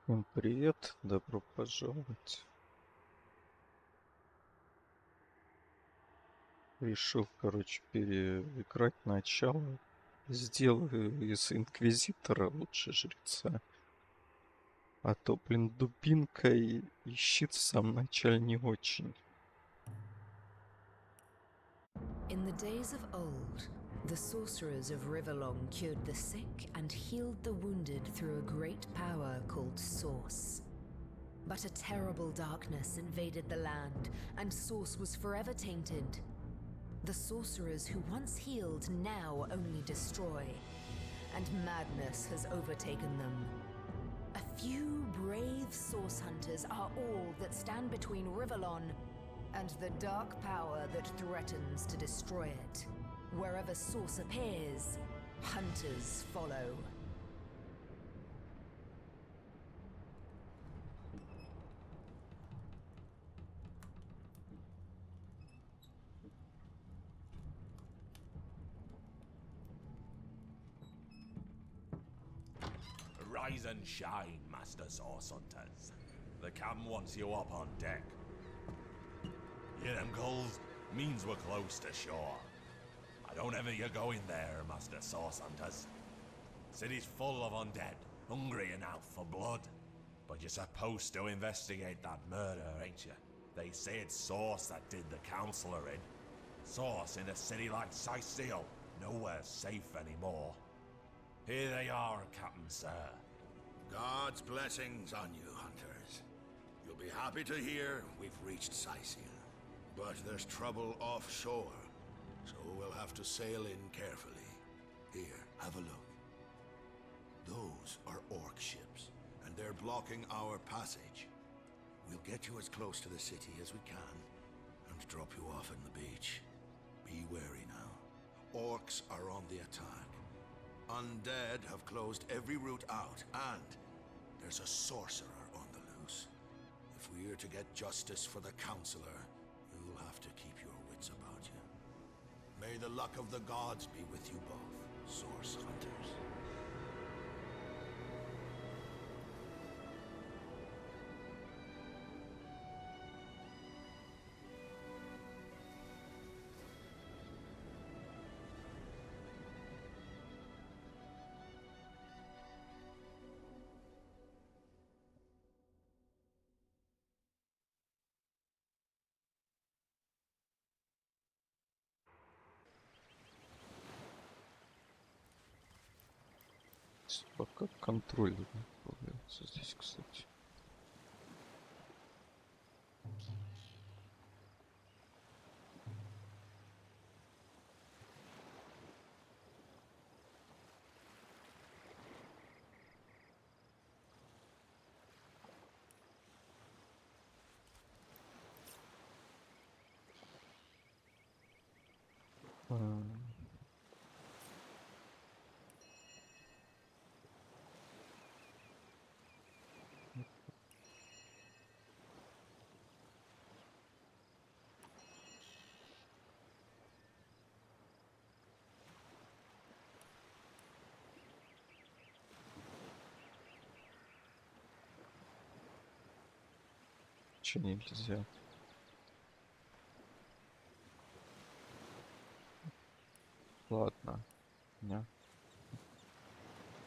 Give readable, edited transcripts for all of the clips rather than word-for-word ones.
Всем привет, добро пожаловать. Решил, переиграть начало. Сделаю из инквизитора лучше жреца. А то, дубинка и щит в самом начале не очень. In the days of old, the sorcerers of Riverlong cured the sick and healed the wounded through a great power called Source. But a terrible darkness invaded the land, and Source was forever tainted. The sorcerers who once healed now only destroy, and madness has overtaken them. A few brave Source hunters are all that stand between Riverlon and the dark power that threatens to destroy it. Wherever Source appears, hunters follow. Rise and shine, Master Source Hunters. The cam wants you up on deck. Hear them gulls? Means we're close to shore. I don't envy you going there, Master Source Hunters. City's full of undead, hungry and out for blood. But you're supposed to investigate that murder, ain't you? They say it's Source that did the Counselor in. Source in a city like Sicil, nowhere safe anymore. Here they are, Captain Sir. God's blessings on you, hunters. You'll be happy to hear we've reached Sicil. But there's trouble offshore, so we'll have to sail in carefully. Here, have a look. Those are orc ships, and they're blocking our passage. We'll get you as close to the city as we can, and drop you off on the beach. Be wary now. Orcs are on the attack. Undead have closed every route out, and there's a sorcerer on the loose. If we're to get justice for the Counselor, you'll have to keep your wits about you. May the luck of the gods be with you both, Source Hunters. Пока контроль появился здесь, кстати. Че нельзя? Ладно. Нет.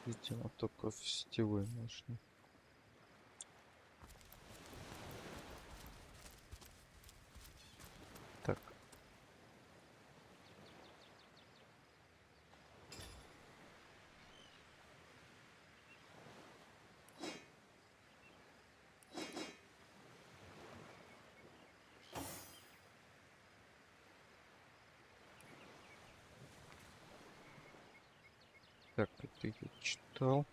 Видимо, только в сетевой можно. Так. Так, это я читал.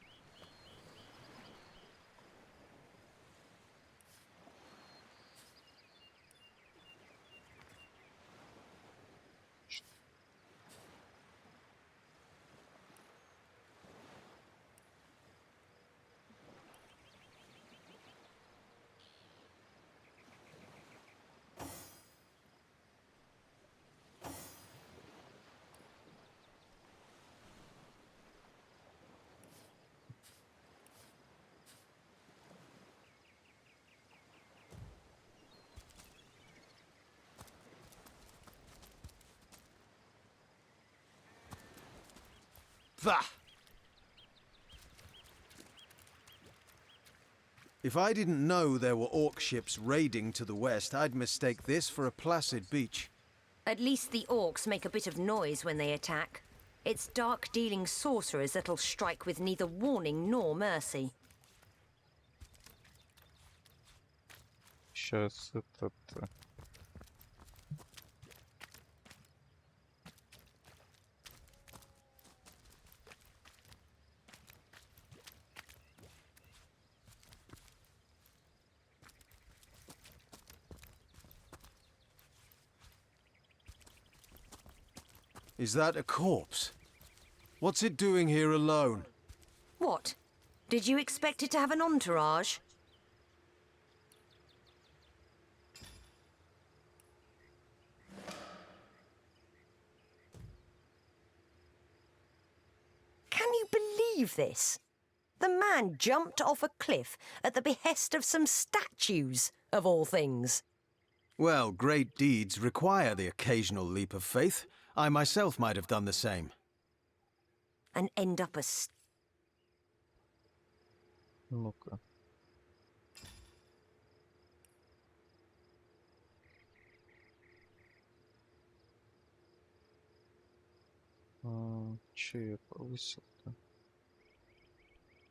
Bah! If I didn't know there were orc ships raiding to the west, I'd mistake this for a placid beach. At least the orcs make a bit of noise when they attack. It's dark-dealing sorcerers that'll strike with neither warning nor mercy. Сейчас этот... Is that a corpse? What's it doing here alone? What? Did you expect it to have an entourage? Can you believe this? The man jumped off a cliff at the behest of some statues, of all things. Well, great deeds require the occasional leap of faith. I myself might have done the same. And end up a Ну-ка. Че я повысил-то?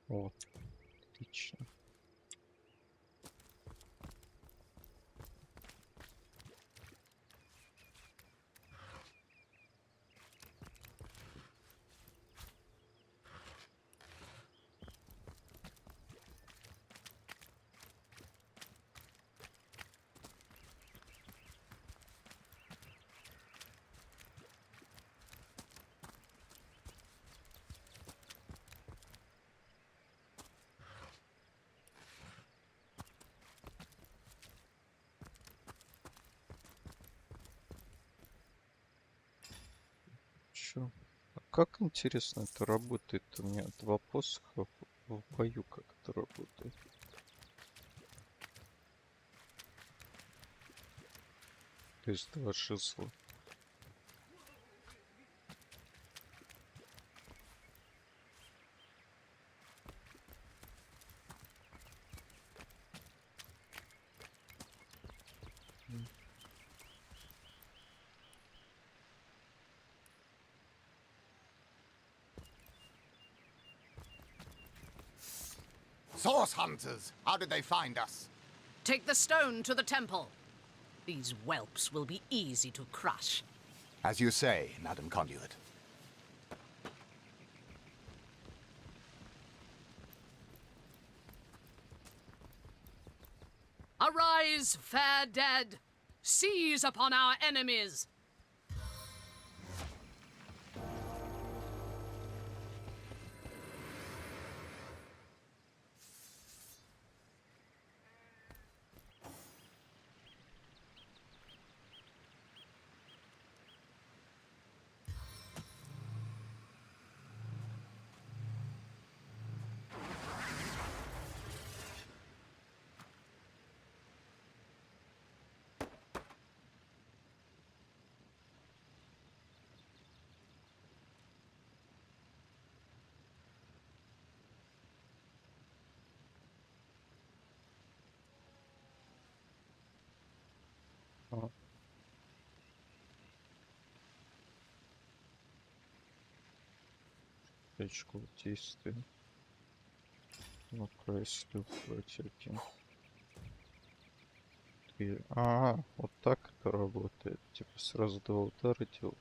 Вот, отлично. Чё? А как интересно это работает? У меня два посоха в бою, как это работает. То есть два жезла. Source hunters! How did they find us? Take the stone to the temple. These whelps will be easy to crush. As you say, Madam Conduit. Arise, fair dead! Seize upon our enemies! А. Точку действия. Ну-ка, если убрать эти. Вот так это работает. Типа сразу два удара делаю.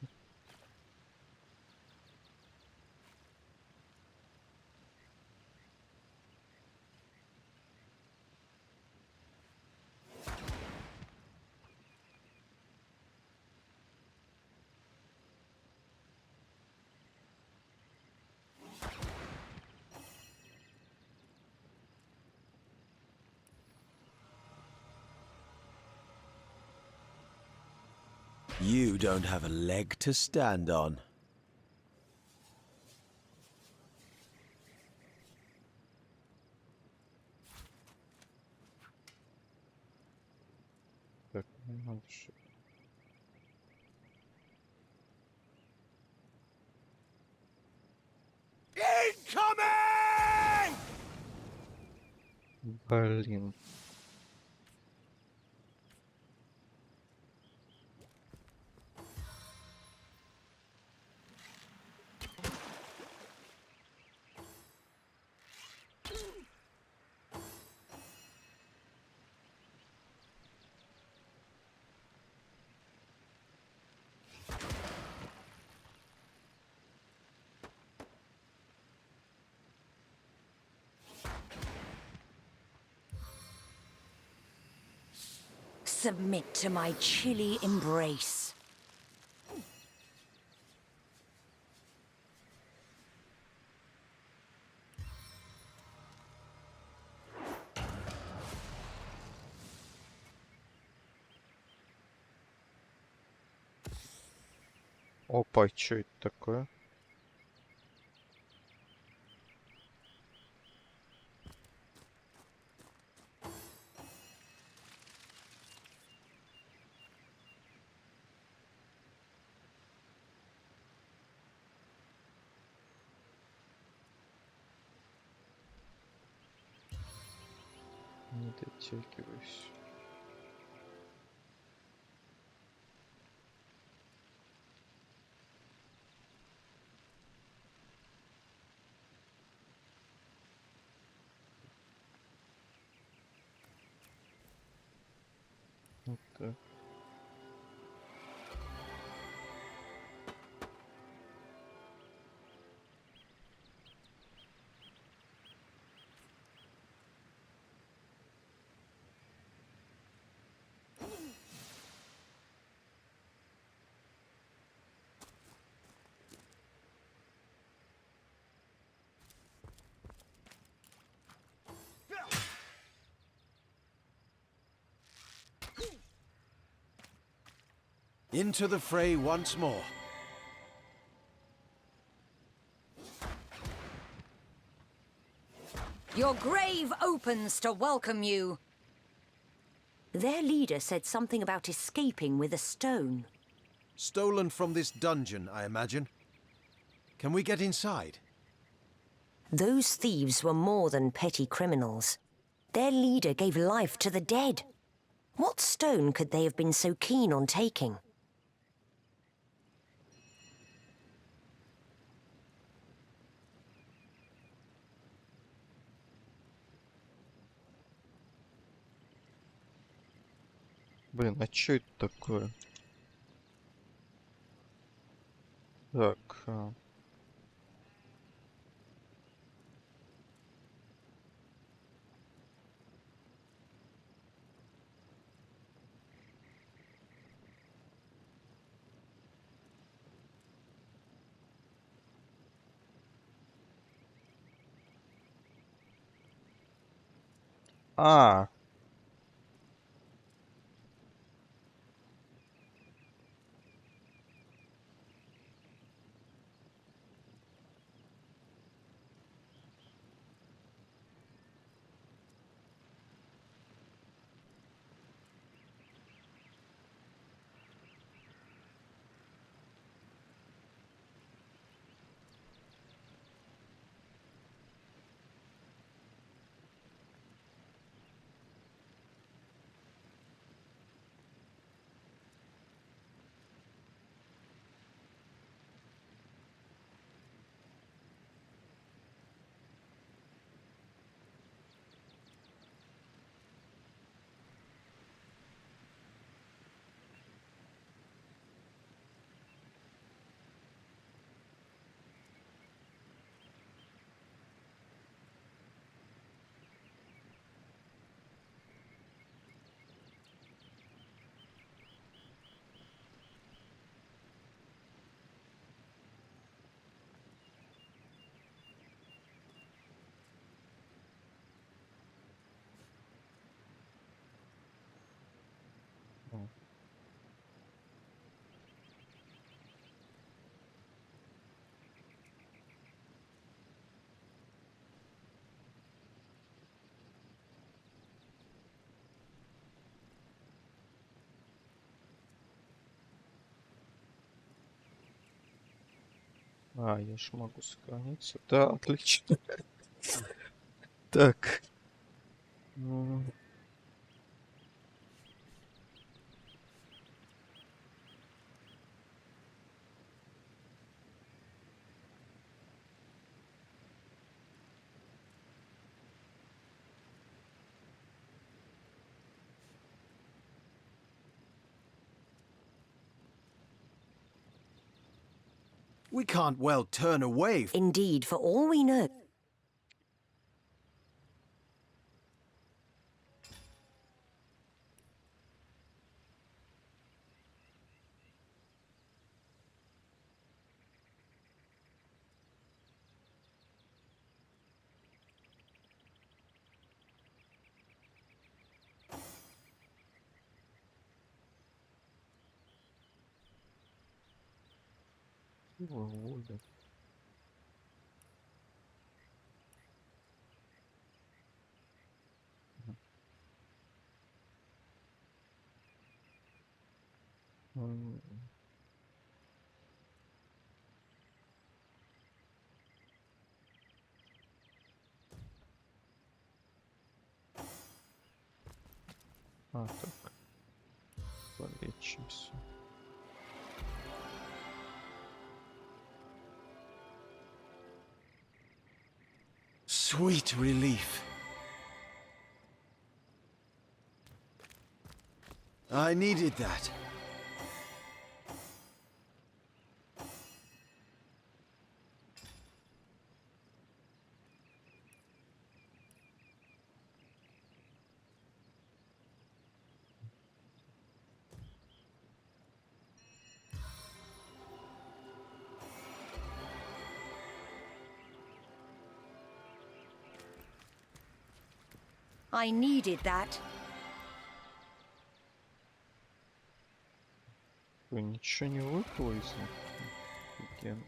You don't have a leg to stand on. Так, не надо что. Блин. Submit to my chilly embrace. Опа, что это такое? Не дотягиваюсь. Вот так. Into the fray once more. Your grave opens to welcome you. Their leader said something about escaping with a stone. Stolen from this dungeon, I imagine. Can we get inside? Those thieves were more than petty criminals. Their leader gave life to the dead. What stone could they have been so keen on taking? Блин, а что это такое? Так. А, я ж могу сохраниться. Да, отлично. Так. М, We can't well turn away. Indeed, for all we know. Сила воли. М, А, так, полечимся. Sweet relief. I needed that. I needed that. Ой, ничего не выпало из них. Офигенно.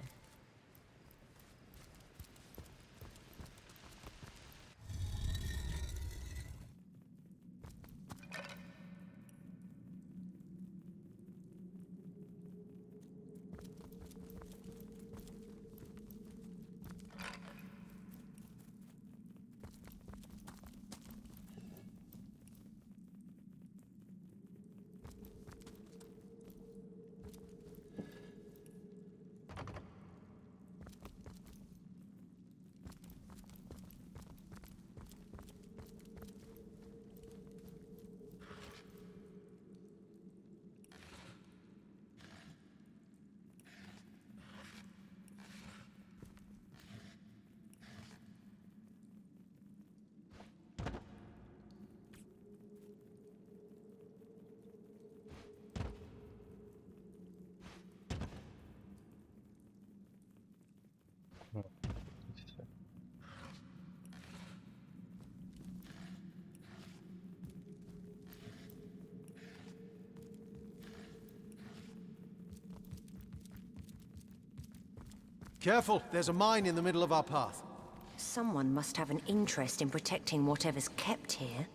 Вот, и всё. Careful, there's a mine in the middle of our path. Someone must have an interest in protecting whatever's kept here.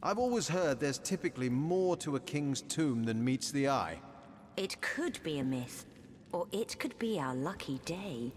I've always heard there's typically more to a king's tomb than meets the eye. It could be a myth, or it could be our lucky day.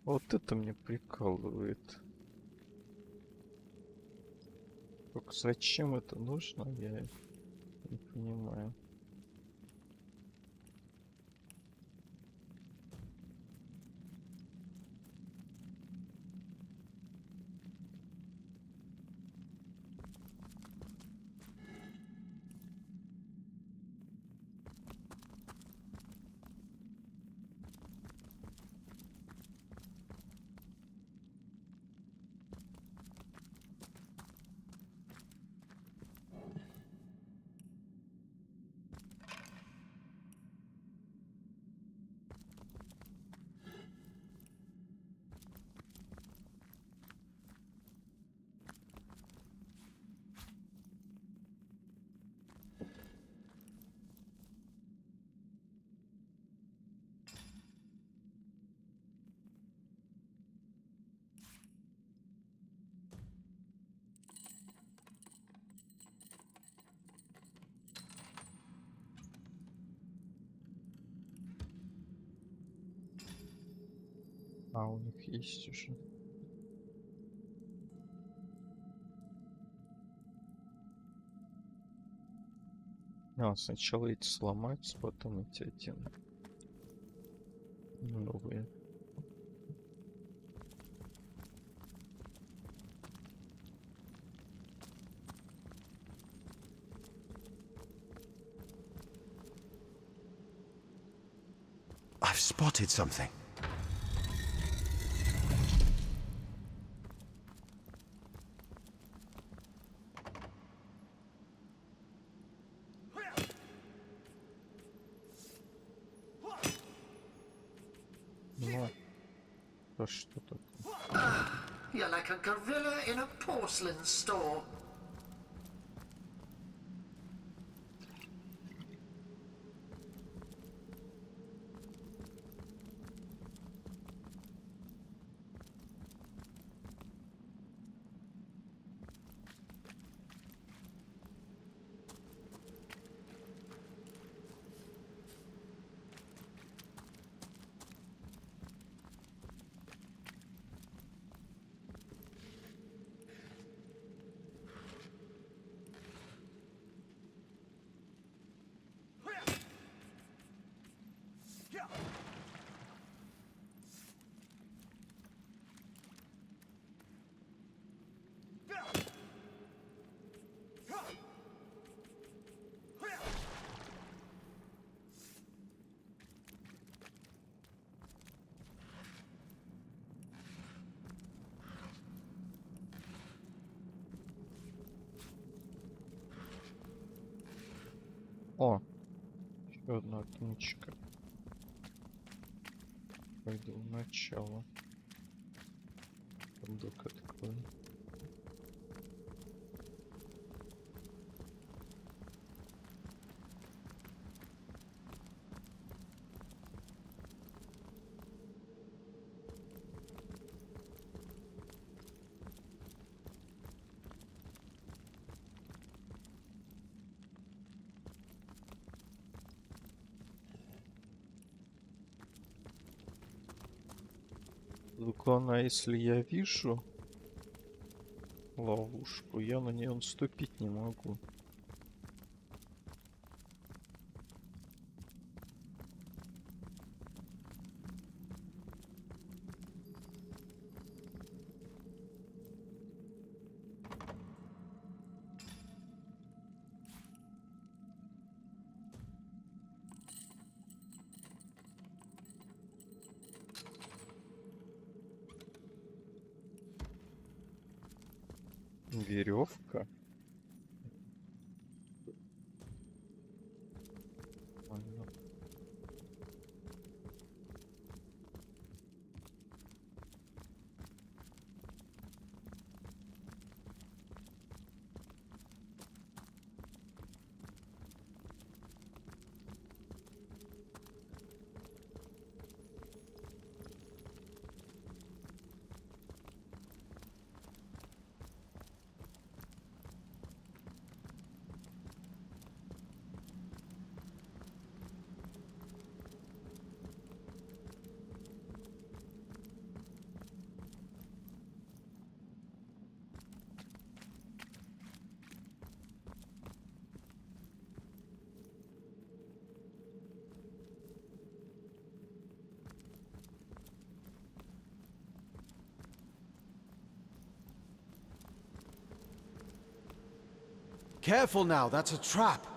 Вот это мне прикалывает. Только зачем это нужно, я не понимаю. А, у них есть уже. А, сначала эти сломаются, потом эти один. Новые. I've spotted something. Ну, а что такое? You're like a gorilla in a porcelain store. О, еще одна отмычка. Пойду в начало. Сундук открою. Главное, если я вижу ловушку, я на нее наступить не могу. Веревка. Ладно. Careful now, that's a trap.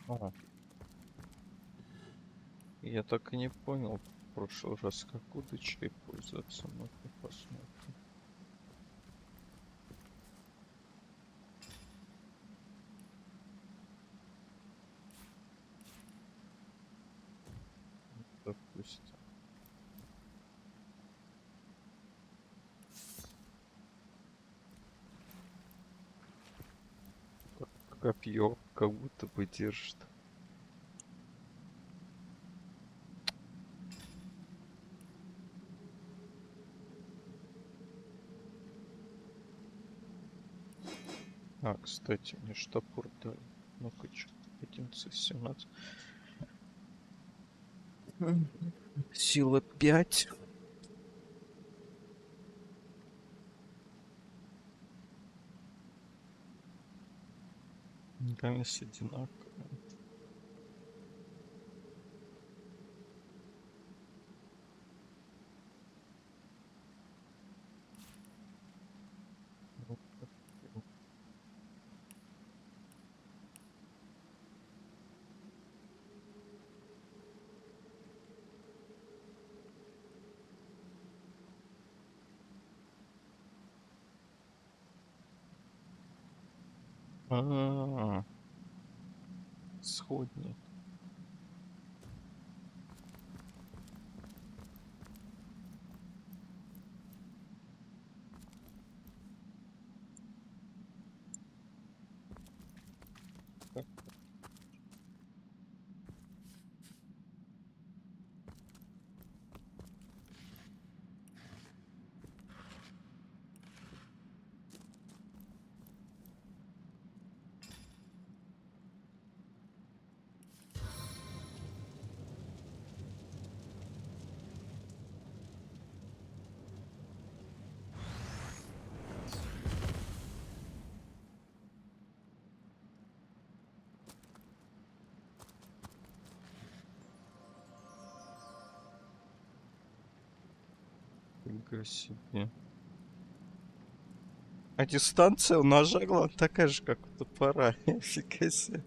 А. Я так и не понял в прошлый раз, как удочкой пользоваться. Ну-ка посмотрим. Допустим. Копье как будто бы держит. А, кстати, мне ж топор дали. Ну-ка, что? 11-17. Сила 5. Дальность одинаковая. А, сходни. Фига себе. А дистанция у ножа, главное, такая же, как у топора. Фига себе.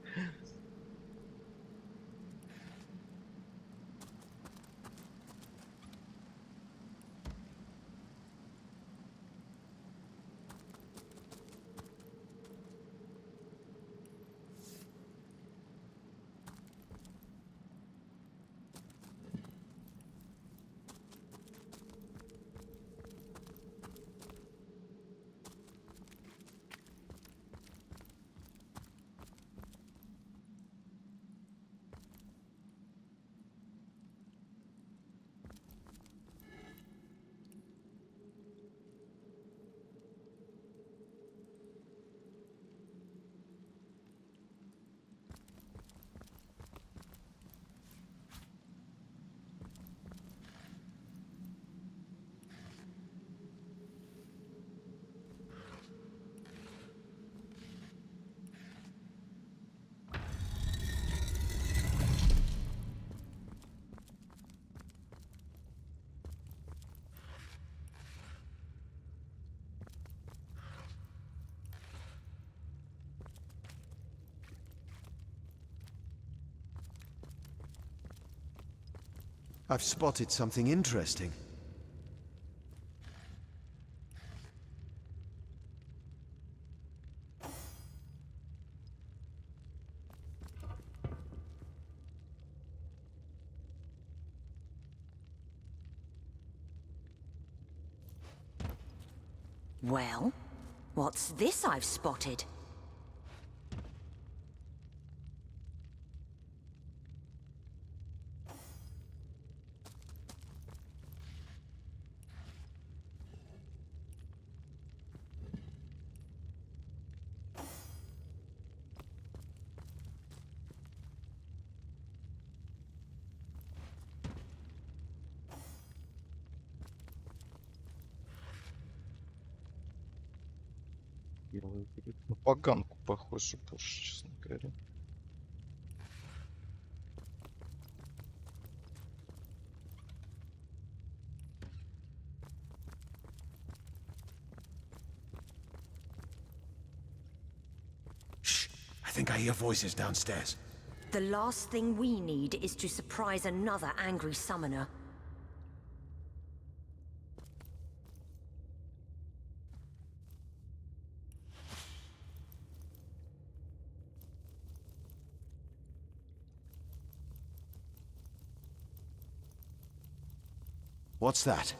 I've spotted something interesting. Well, What's this I've spotted? Белый гриб. На поганку похоже больше, честно говоря. Shh! I think I hear voices downstairs. The last thing we need is to surprise another angry summoner. What's that?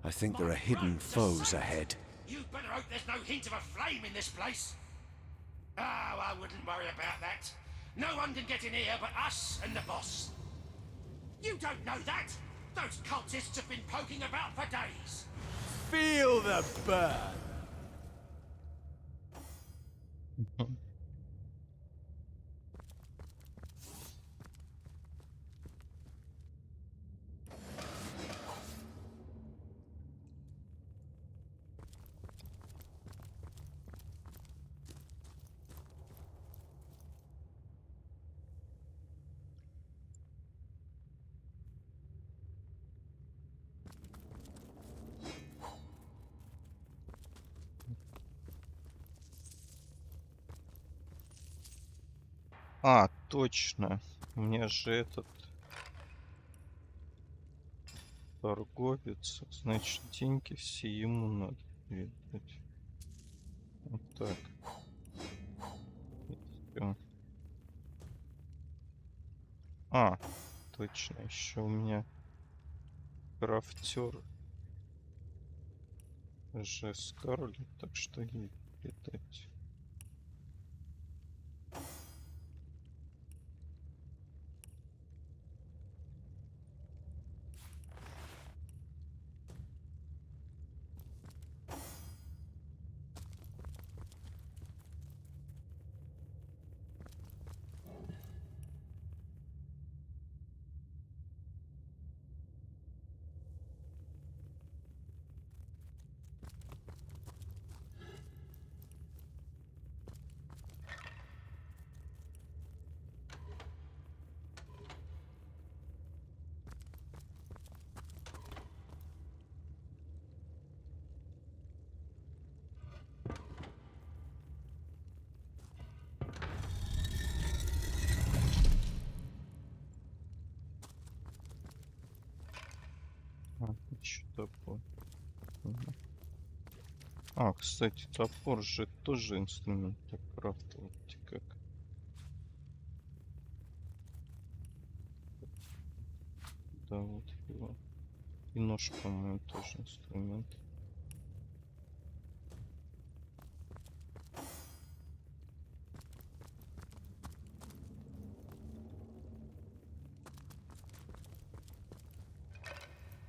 I think there are hidden foes ahead. You'd better hope there's no hint of a flame in this place. Oh, I wouldn't worry about that. No one can get in here but us and the boss. You don't know that. Those cultists have been poking about for days. Feel the burn! А, точно. У меня же этот торговец. Значит, деньги все ему надо передать. Вот так. И всё. А, точно. Еще у меня крафтер же Скарлетт, так что ей передать. А, еще топор. Мгм. А, кстати, топор же тоже инструмент для крафта. Вот как. Да, вот его. И нож, по-моему, тоже инструмент.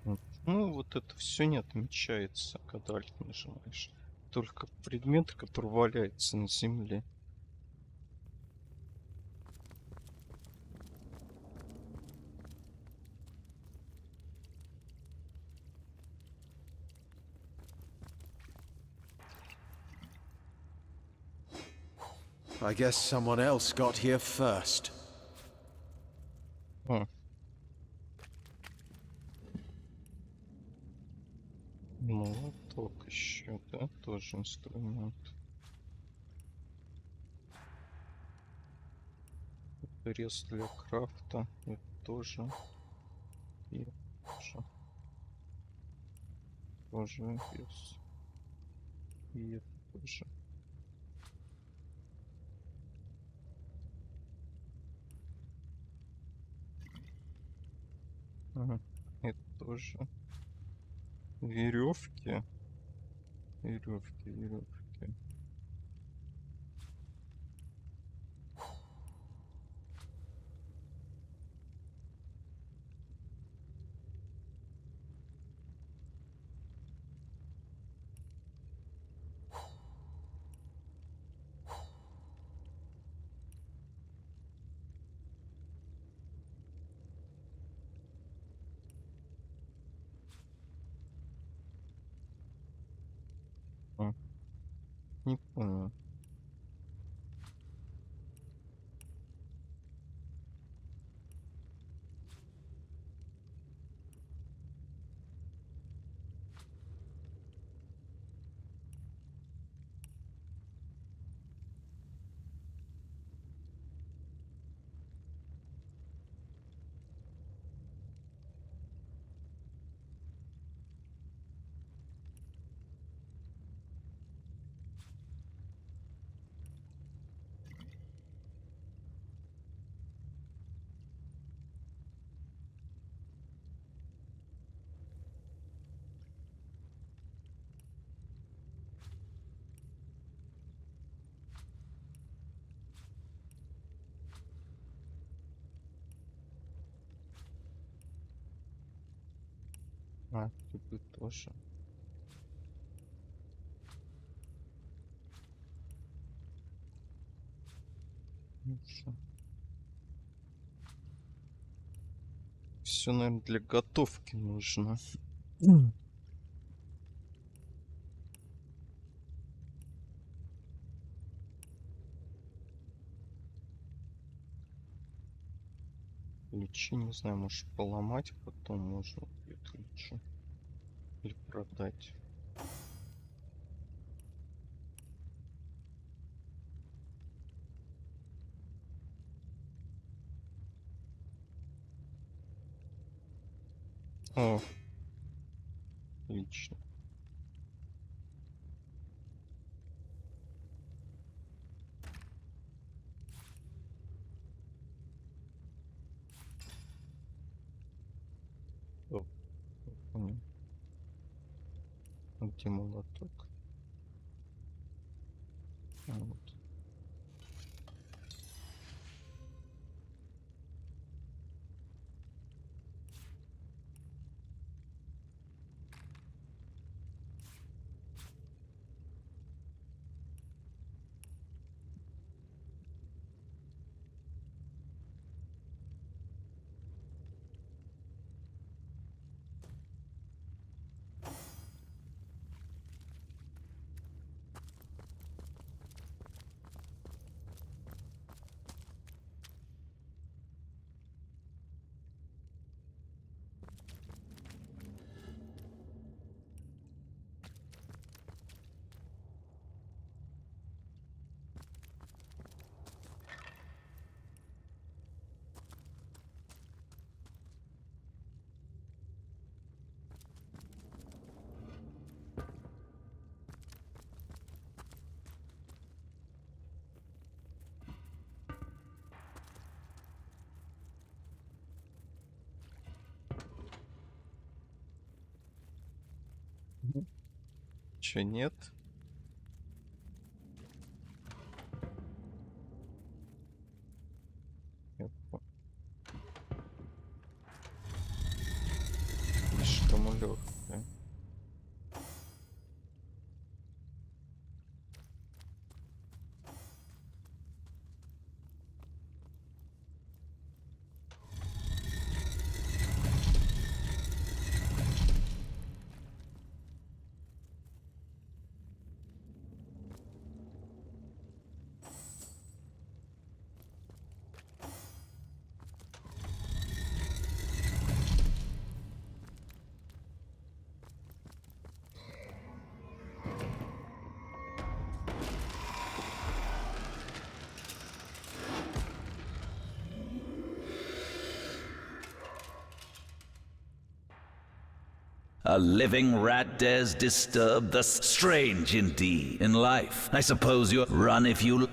Вот. Ну, вот это все не отмечается, когда альт нажимаешь. Только предмет, который валяется на земле. I guess someone else got here first. О. Молоток еще, да, тоже инструмент. Это рез для крафта, это тоже. И тоже. Тоже рез. И это тоже. Ага. Это тоже. Веревки. Веревки. не понял. А, тут тоже. Все, наверное, для готовки нужно. Ключи, не знаю, может поломать потом можно будет ключи. Или продать. О, отлично. О, понял. Где молоток? А, вот. Че, нет? Слишком легкая. A living rat dares disturb the strange indeed. In life, I suppose you'll run if you...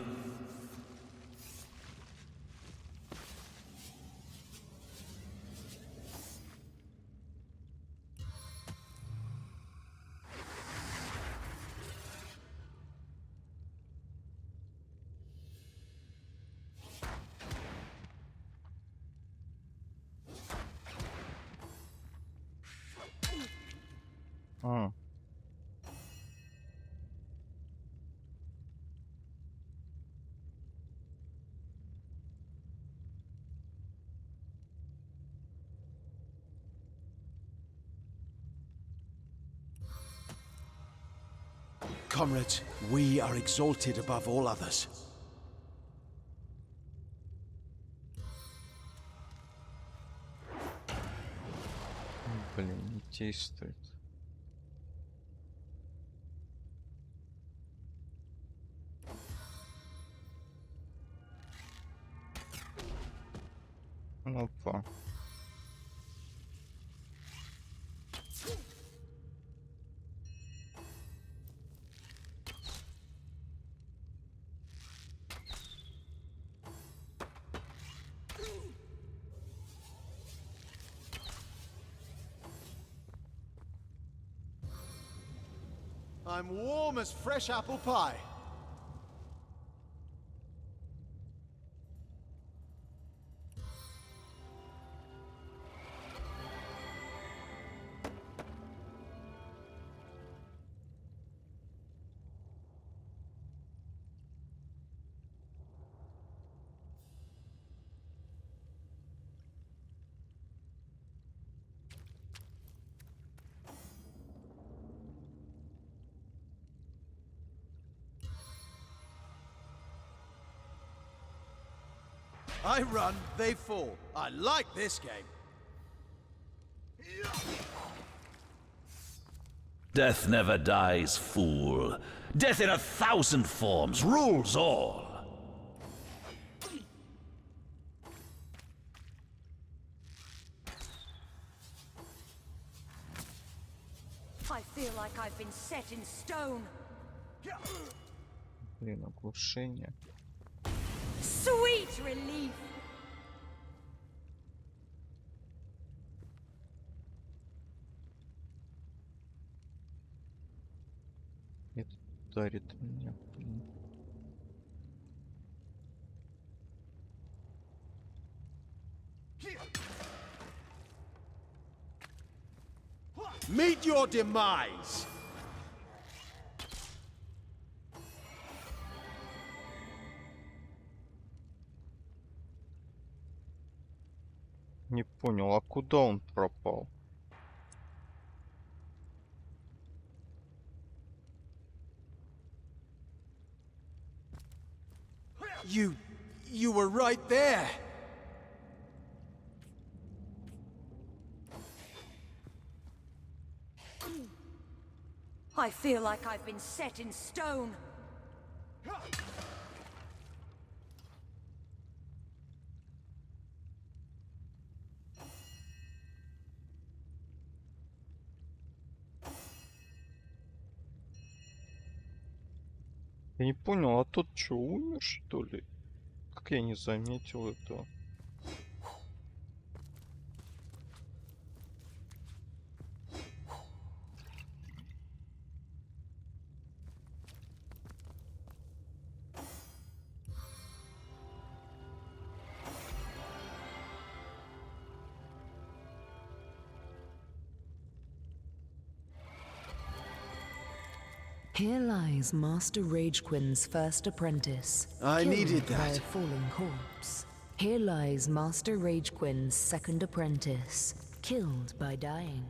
А. comrades, we are exalted above all others. Блин, не действует. Опа. I'm warm as fresh apple pie. I run, they fall. I like this game. Death never dies, fool. Death in 1,000 forms rules all. I feel like I've been set in stone. Блин, оглушение. Sweet relief. Это ударит меня. Блин. Meet your demise. Не понял, а куда он пропал? You were right there. I feel like I've been set in stone. Я не понял, а тот что, умер, что ли? Как я не заметил этого? Here lies Master Ragequin's first apprentice, I killed needed by that. a falling corpse. Here lies Master Ragequin's second apprentice, killed by dying.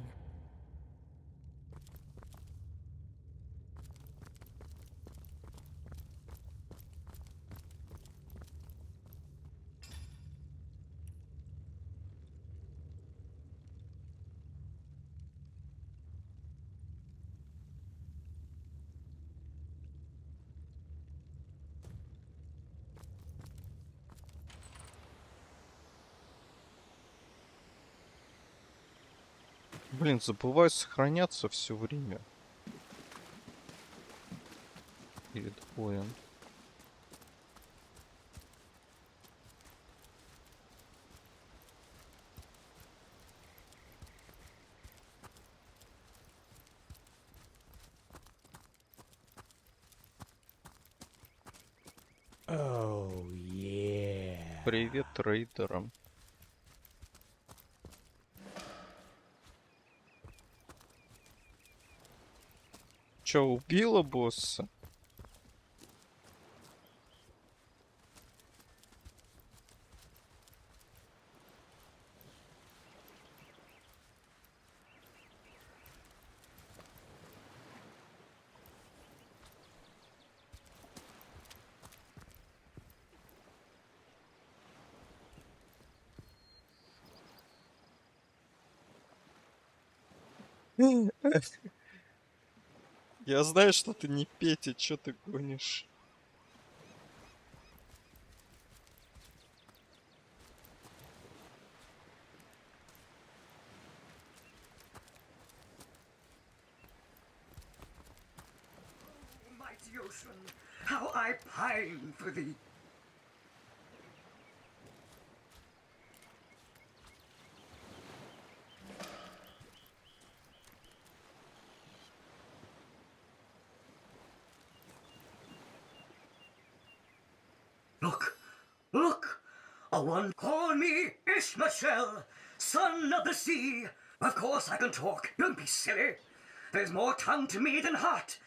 Блин, забываю сохраняться все время. Перед боем. Oh, yeah. Привет рейдерам. Чё, убила босса? Я знаю, что ты не Петя, чё ты гонишь? Mighty ocean, how I pine for thee. Look, look! A one call me Ishmael, son of the sea. Of course I can talk, don't be silly. There's more tongue to me than heart.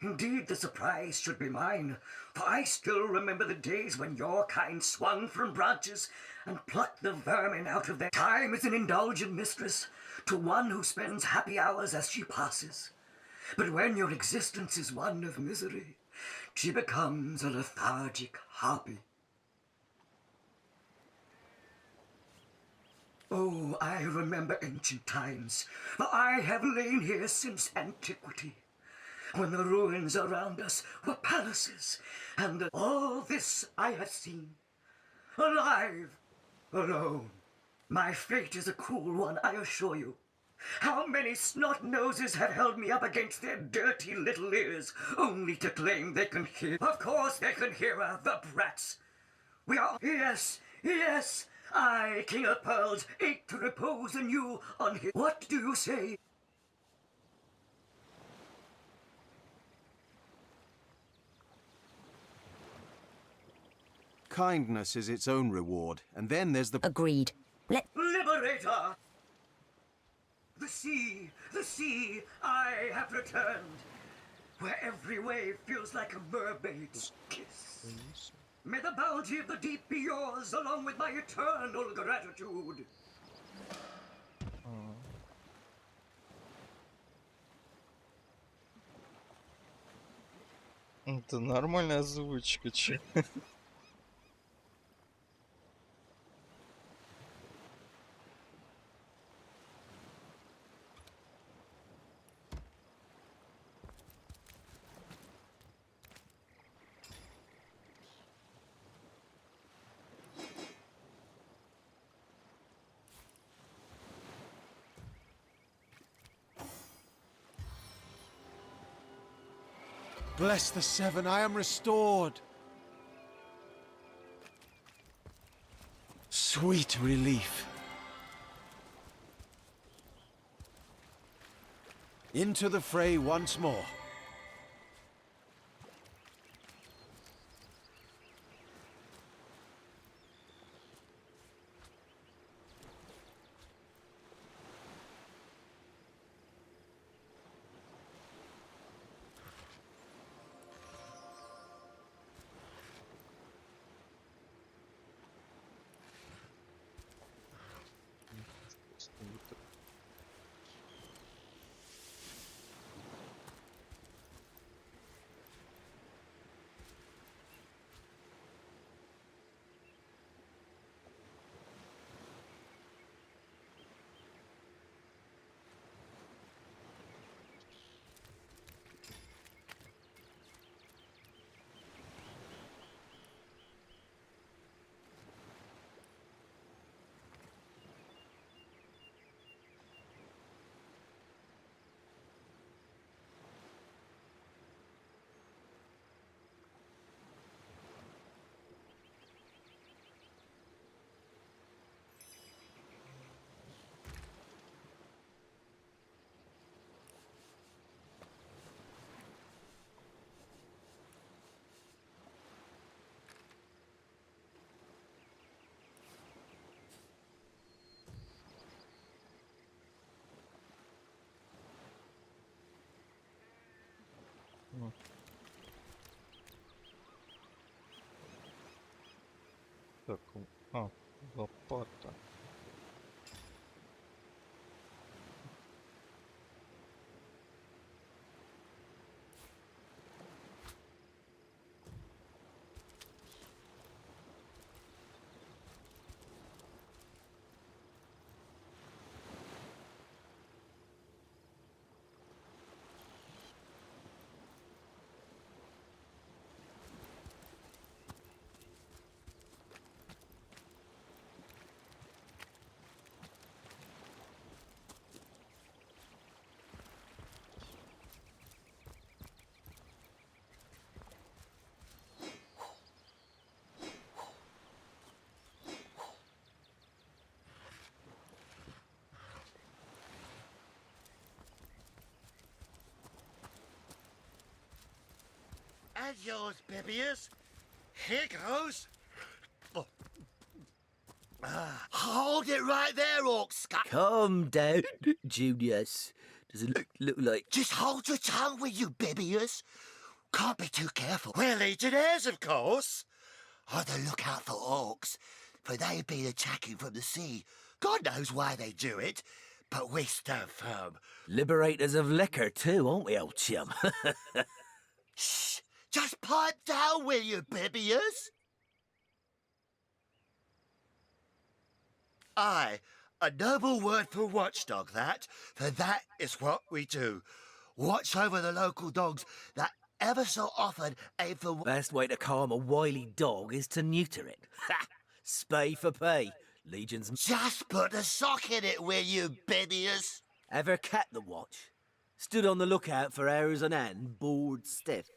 Indeed, the surprise should be mine, for I still remember the days when your kind swung from branches and plucked the vermin out of their time is an indulgent mistress to one who spends happy hours as she passes. But when your existence is one of misery, she becomes a lethargic harpy. Oh, I remember ancient times, for I have lain here since antiquity, when the ruins around us were palaces, and all this I have seen. Alive, alone. My fate is a cruel one, I assure you. How many snot-noses have held me up against their dirty little ears, only to claim they can hear? Of course they can hear her, the brats. We are... Yes, yes, I, King of Pearls, ache to repose anew on his... What do you say? Kindness is its own reward, and then there's the... Agreed. Liberator! The sea, I have returned, where every wave feels like a mermaid's kiss. May the bounty of the deep be yours, along with my eternal gratitude. Это нормальная озвучка, чё? Bless the Seven, I am restored. Sweet relief. Into the fray once more. Так, лопата. And yours, Bibius. Here goes. Oh. Hold it right there, Orc Scut. Calm down, Junius. Does it look like... Just hold your tongue, will you, Bibius? Can't be too careful. We're legionnaires, of course. On the lookout for orcs, for they've been attacking from the sea. God knows why they do it, but we stand firm. Liberators of liquor too, aren't we, old chum? Shh! Just pipe down, will you, Bibius? Aye, a noble word for watchdog, that, for that is what we do. Watch over the local dogs that ever so often aim for... Best way to calm a wily dog is to neuter it. Ha! Spay for pay. Legion's... Just put a sock in it, will you, Bibius? Ever kept the watch? Stood on the lookout for hours on end, bored stiff.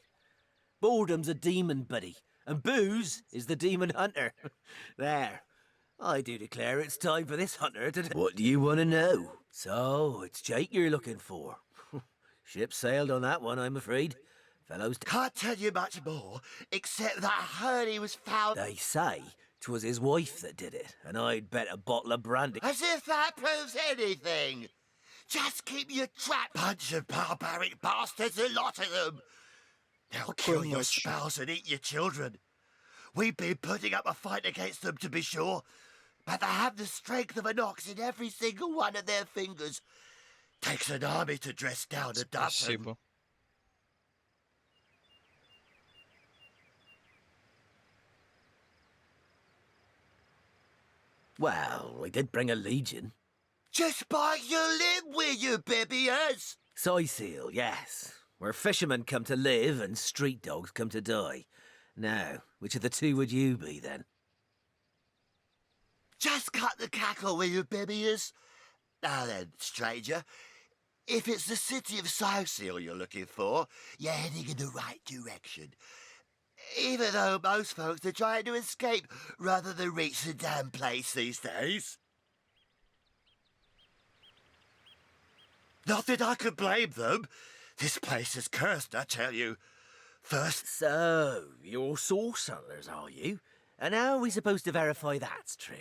Boredom's a demon buddy, and booze is the demon hunter. There. I do declare it's time for this hunter to... What do you want to know? So, it's Jake you're looking for. Ship sailed on that one, I'm afraid. Fellows... Can't tell you much more, except that I heard he was found... They say 'twas his wife that did it, and I'd bet a bottle of brandy... As if that proves anything! Just keep your trap, bunch of barbaric bastards, a lot of them! They'll kill your spouse and eat your children. We've been putting up a fight against them, to be sure, but they have the strength of an ox in every single one of their fingers. Takes an army to dress down a dozen. Well, we did bring a legion. Just bite your lip, will you, Bibius? Soy seal, yes. Where fishermen come to live and street dogs come to die. Now, which of the two would you be, then? Just cut the cackle, will you, Bibius? Now then, stranger, if it's the city of Soul you're looking for, you're heading in the right direction. Even though most folks are trying to escape rather than reach the damn place these days. Not that I could blame them. This place is cursed, I tell you. First... So, you're source hunters, are you? And how are we supposed to verify that's true?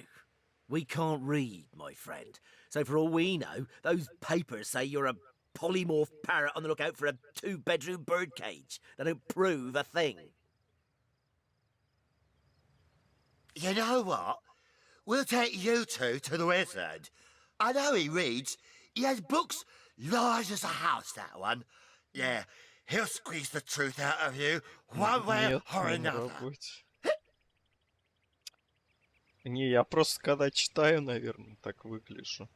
We can't read, my friend. So for all we know, those papers say you're a polymorph parrot on the lookout for a 2-bedroom birdcage. They don't prove a thing. You know what? We'll take you two to the wizard. I know he reads. He has books large as a house, that one. Yeah, he'll squeeze the truth out of you, one way or another. Не, я просто когда читаю, наверное, так выгляжу.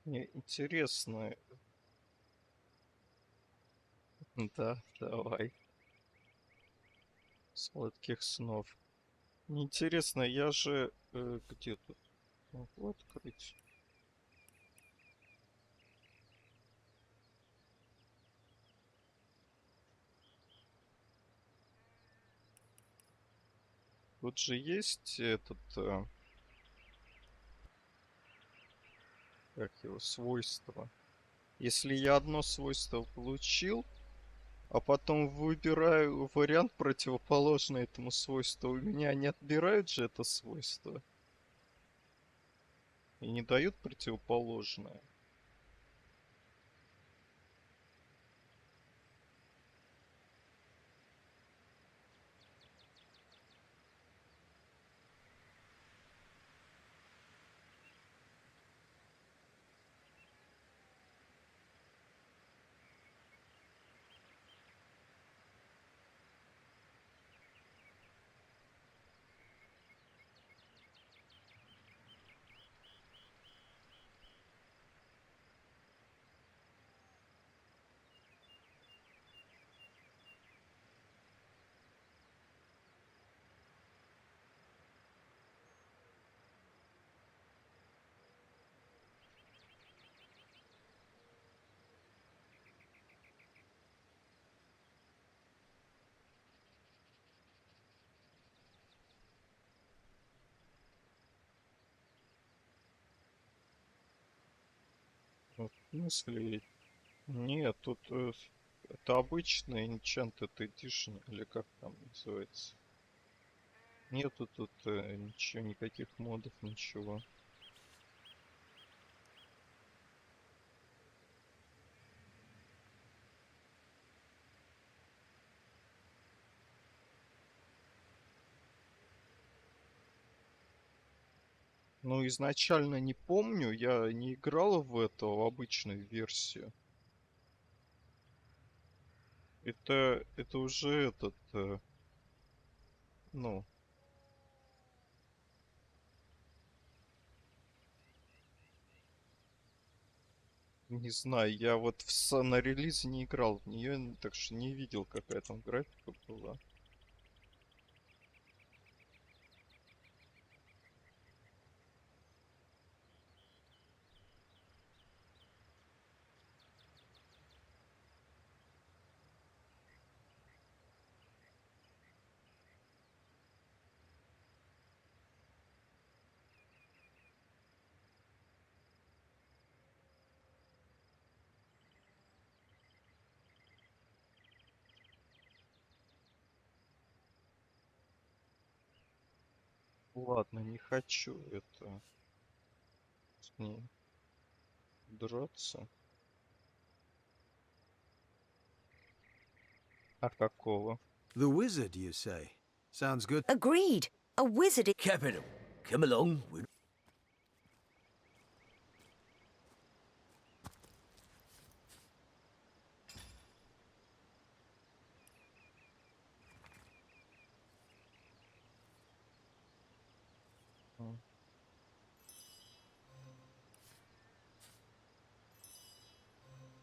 Мне интересно. Да, давай. Сладких снов. Мне интересно, я же... где тут? Могу открыть? Тут же есть этот... как его? Свойство. Если я одно свойство получил, а потом выбираю вариант противоположный этому свойству, у меня не отбирают же это свойство. И не дают противоположное. В смысле? Нет, тут это обычный Enchanted Edition, или как там называется. Нету тут ничего, никаких модов, ничего. Ну, изначально не помню, я не играл в эту, в обычную версию. Это уже этот, ну, не знаю, я вот на релизе не играл в нее, так что не видел, какая там графика была. Ладно, не хочу это с ней драться. А какого? The wizard, you say? Sounds good. Agreed. A wizard. Capital. Come along. We're...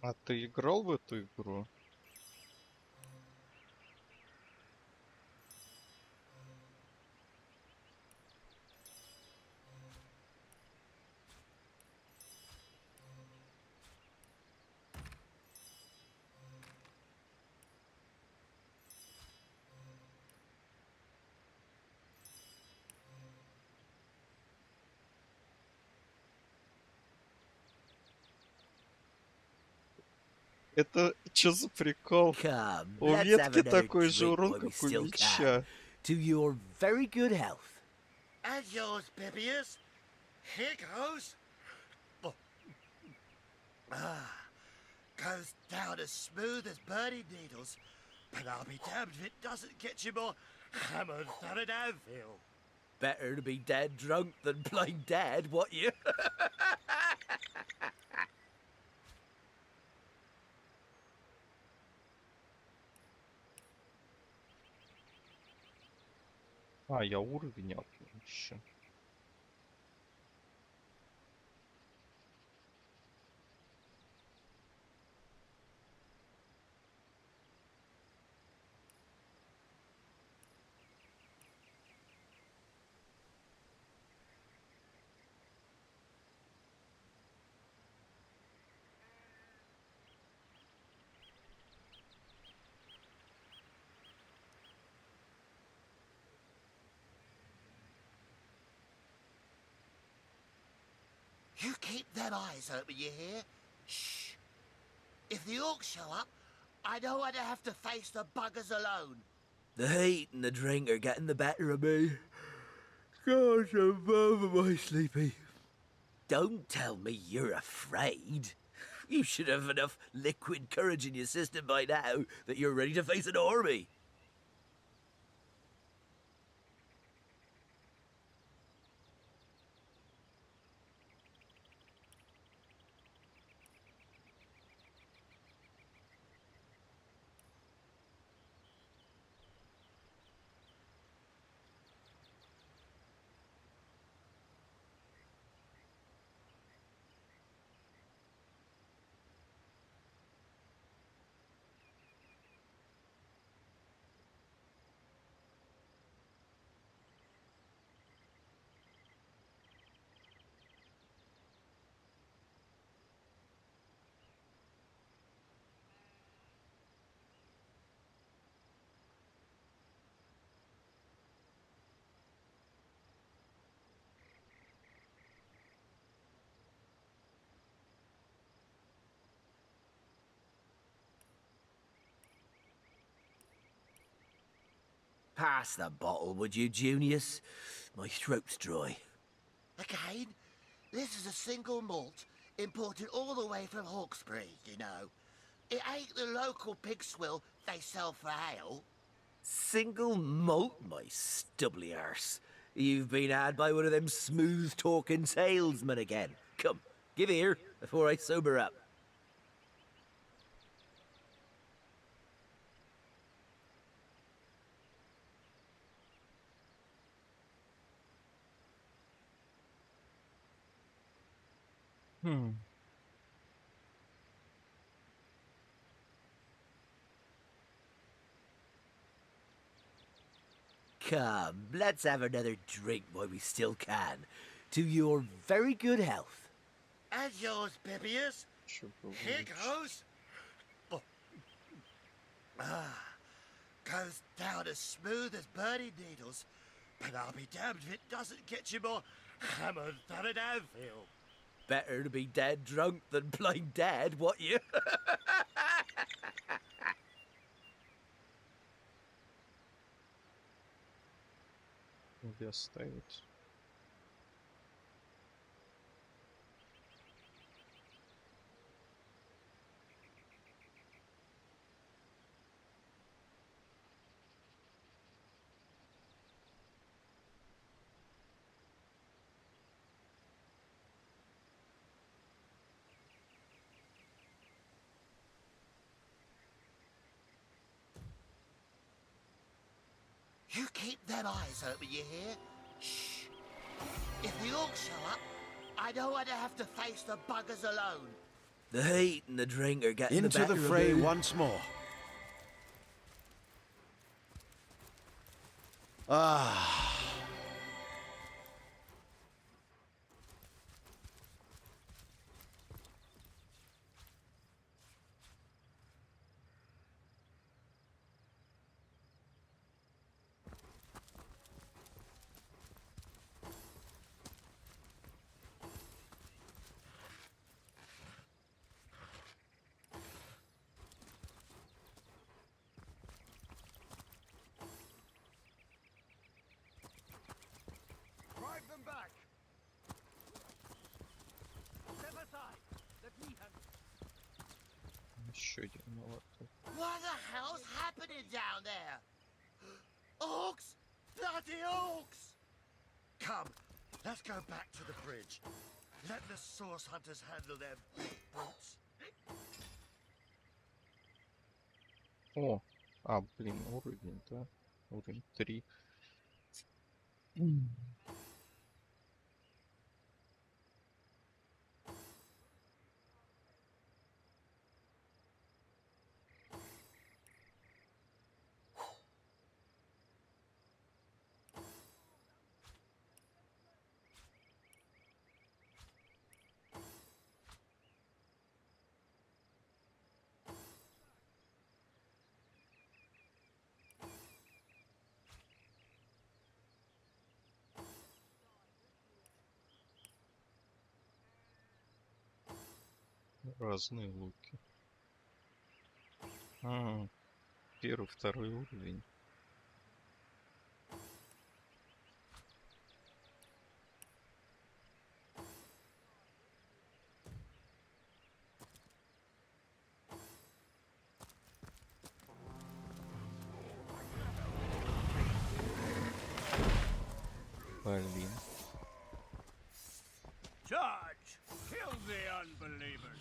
А ты играл в эту игру? Это что за прикол? Come, У let's have ветки another такой же drink урон, while we как у still can. меча. To your very good health. And yours, Bibius. Here goes. Oh. Goes down as smooth as burning needles. But I'll be damned if it doesn't get you more hammered than an anvil. Better to be dead drunk than plain dead, what you? А, я уровень апну еще. You keep them eyes open, you hear? Shh. If the orcs show up, I don't want to have to face the buggers alone. The heat and the drink are getting the better of me. Gosh, I'm my sleepy. Don't tell me you're afraid. You should have enough liquid courage in your system by now that you're ready to face an army. Pass the bottle, would you, Junius? My throat's dry. Again, this is a single malt imported all the way from Hawkesbury, you know. It ain't the local pig swill they sell for ale. Single malt, my stubbly arse. You've been had by one of them smooth-talking salesmen again. Come, give here before I sober up. Come, let's have another drink while we still can. To your very good health. And yours, Bibius. Here goes. Oh. Goes down as smooth as birdie needles. But I'll be damned if it doesn't get you more hammered than an anvil. Better to be dead drunk than blind dead, what you? Где оставить? You keep them eyes open, you hear? Shh. If the orcs show up, I don't want to have to face the buggers alone. The heat and the drink are getting Into the the better fray of me. once more. Ah. Drive them back! Step aside! Let me handle it. Еще один молоток. What the hell's happening down there? Orcs! Bloody orcs! Come, let's go back to the bridge. Let the source hunters handle their big brutes. О, блин, уровень, да? Уровень 3. Разные луки. Первый, второй уровень. Блин. Charge! Kill the unbelievers!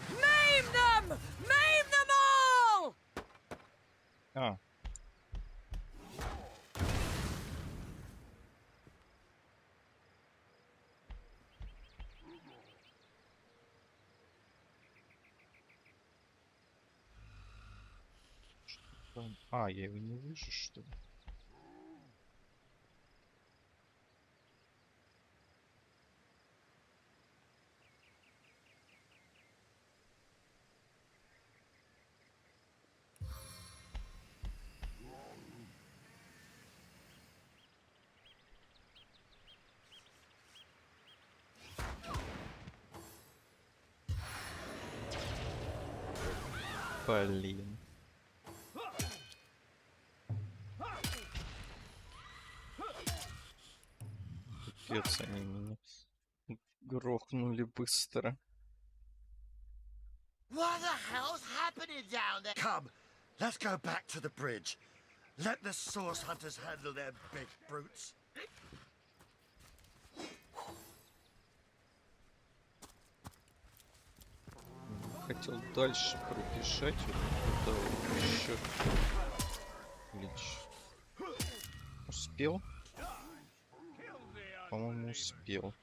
Maim them! Maim them all! А. Я его не вижу, что ли? Блин. Пипец, они меня грохнули быстро. What the hell's happening down there? Come, let's go back to the bridge. Let the source hunters handle their big brutes. Хотел дальше пробежать, вот это еще. Лич. Успел? По-моему, успел.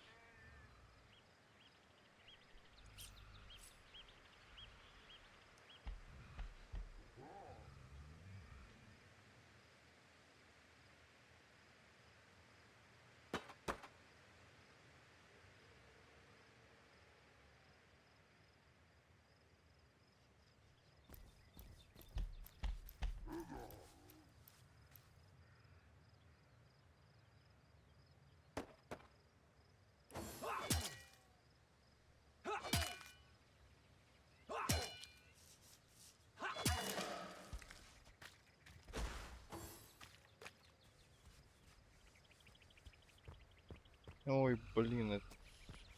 Ой, блин, это...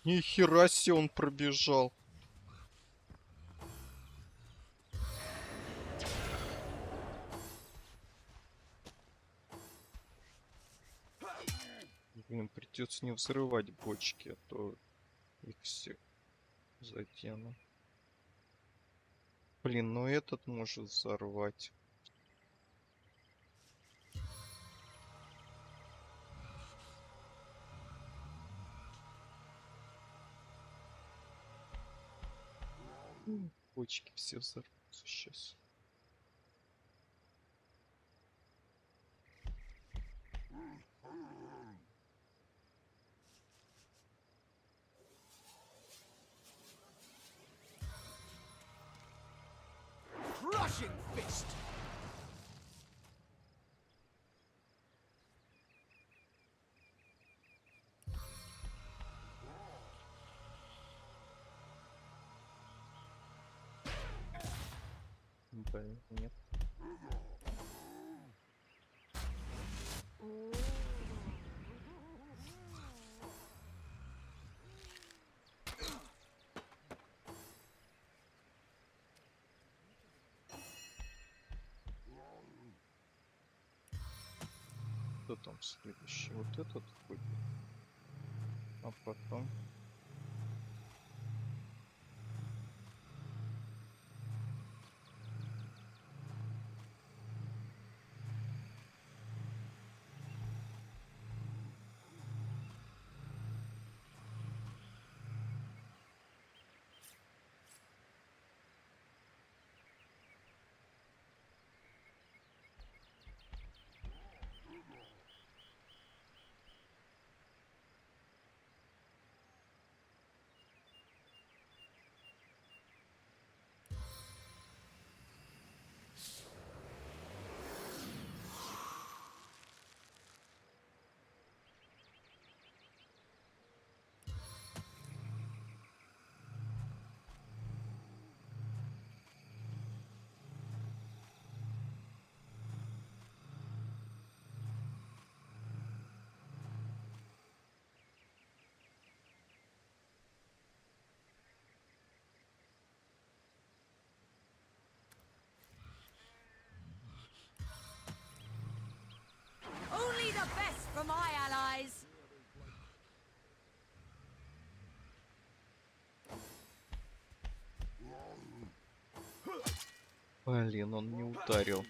Нихера себе он пробежал. Блин, придется не взрывать бочки, а то их все задену. Блин, ну этот может взорвать. Бочки все взорвутся сейчас. Crushing fist! Блин, нет. Кто там следующий? Вот этот будет. А потом... Only the best for my allies! Блин, он не ударил.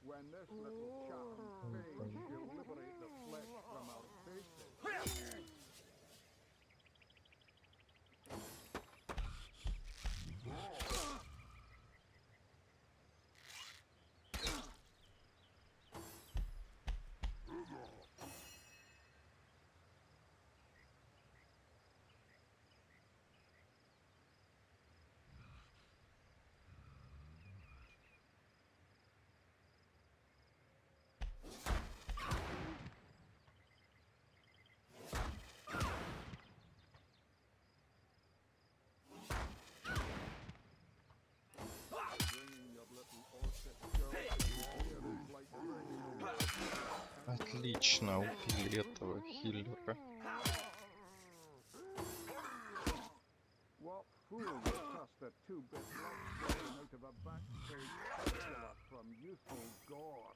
When this little charm fades, she'll liberate the flesh from our faces. Отлично, убили этого хиллера. What fool would trust a two-bit love story out of a backstage circular from useful gore?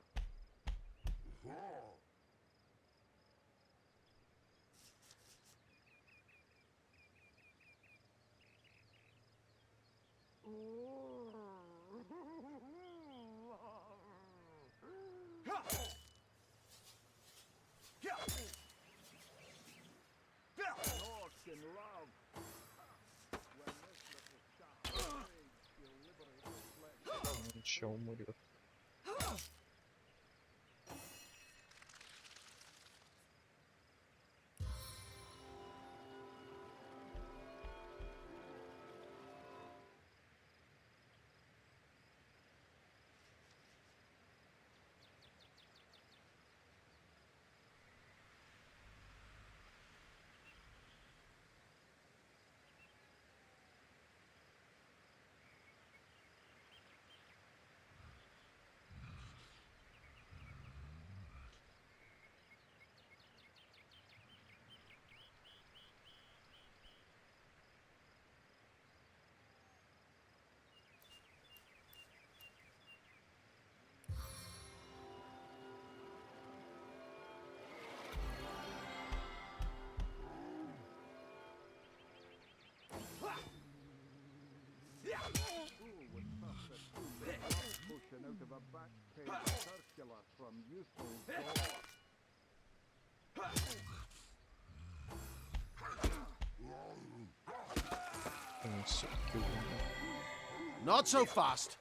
Orcs in love. When this little shaft fades, she'll liberate the flesh. Он еще умрет. Fool would trust a two-bit love potion out of a backstage circular from useful gore. Он всё-таки умер. Not so fast.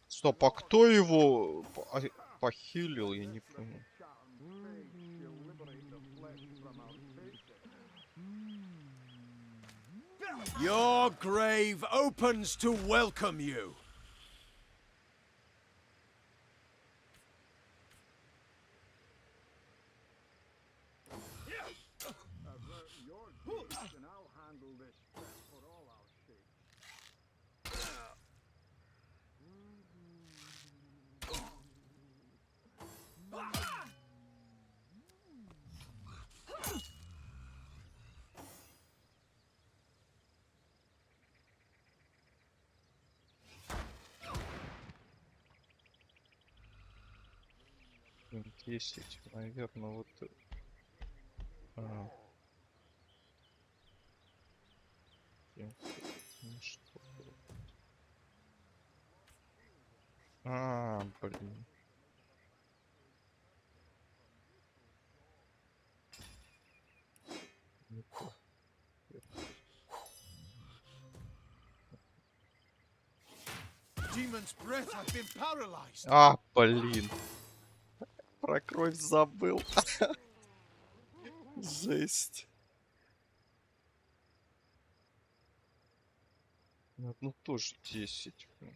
Стоп, а кто его похилил, я не понял. She'll liberate the flesh from our faces. Your grave opens to welcome you. Avert your gaze and I'll handle this step for all our sakes. Блин, 10, наверное, вот... Ну что было? Блин. Не то. Demon's breath, I've been paralyzed. Блин. Про кровь забыл. Жесть. Ну тоже 10. Блин.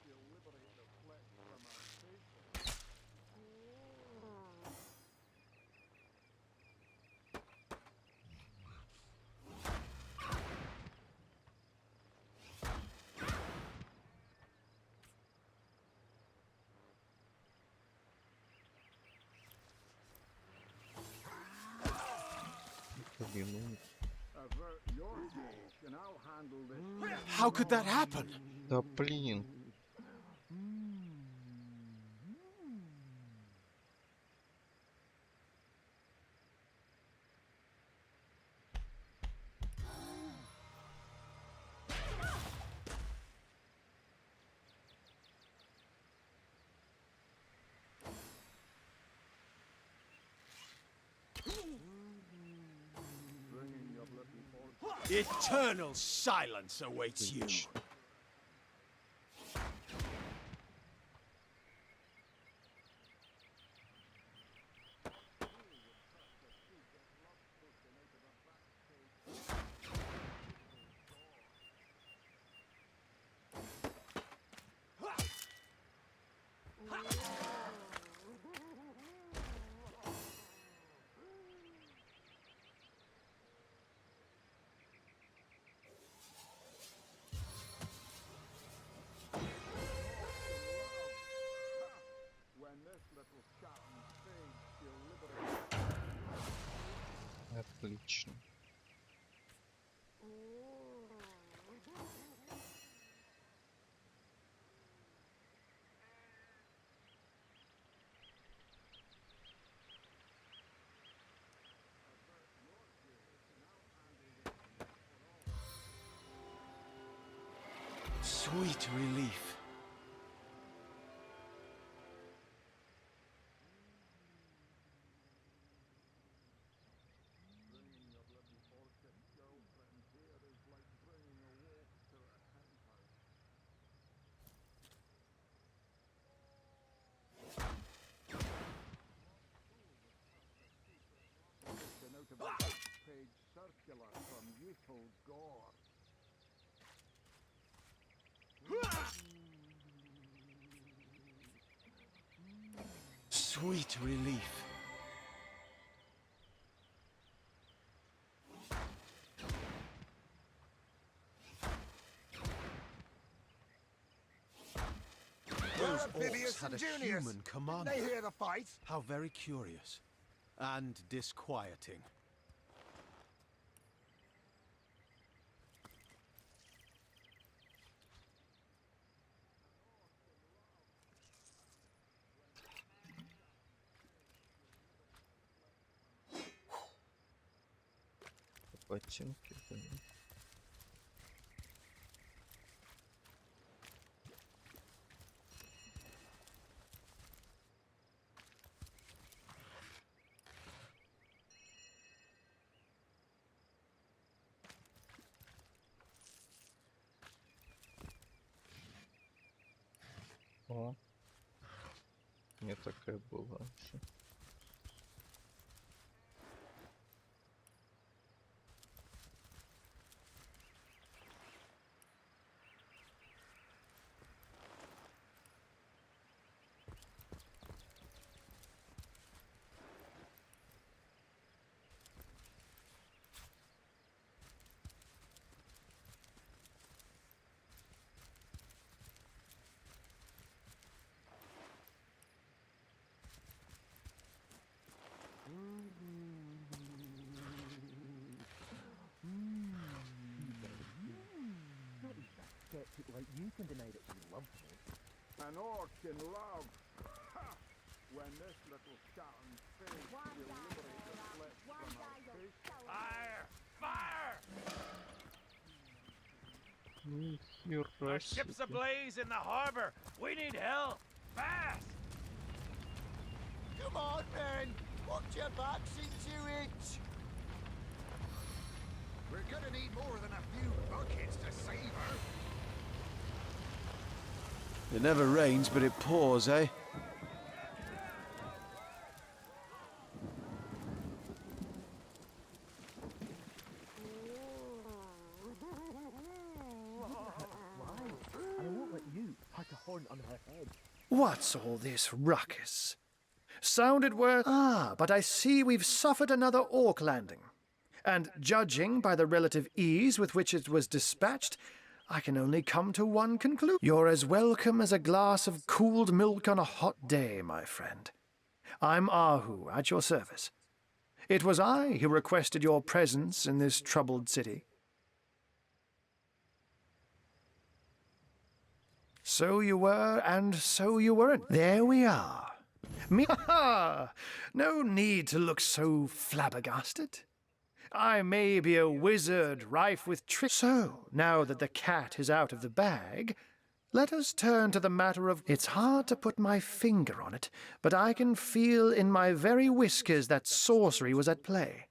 She'll liberate the flesh from our faces. Блин, Avert your gaze and I'll handle this. How could that happen? да блин. Bringing your little horse. Eternal silence awaits you. Отлично. Sweet relief. The note of a page circular from youthful gore. Sweet relief. Those orcs had a human commander. They hear the fight. How very curious. And disquieting. Ботинки, да. О, не такая была уже. Like you can deny that she loves me. An orc in love. Ha! When this little shouting face will liberate the flesh from our face. Fire! Fire! Нихера Our ship's себе. ablaze in the harbor. We need help. Fast! Come on, men! Watch your backs into it! We're gonna need more than a few buckets to save her. It never rains, but it pours, eh? I won't let you pack a horn on her head. What's all this ruckus? Sounded worth... Ah, but I see we've suffered another orc landing. And judging by the relative ease with which it was dispatched, I can only come to one conclusion. You're as welcome as a glass of cooled milk on a hot day, my friend. I'm Ahu, at your service. It was I who requested your presence in this troubled city. So you were, and so you weren't. There we are. Me ha! No need to look so flabbergasted. I may be a wizard rife with tricks. So, now that the cat is out of the bag, let us turn to the matter of... It's hard to put my finger on it, but I can feel in my very whiskers that sorcery was at play.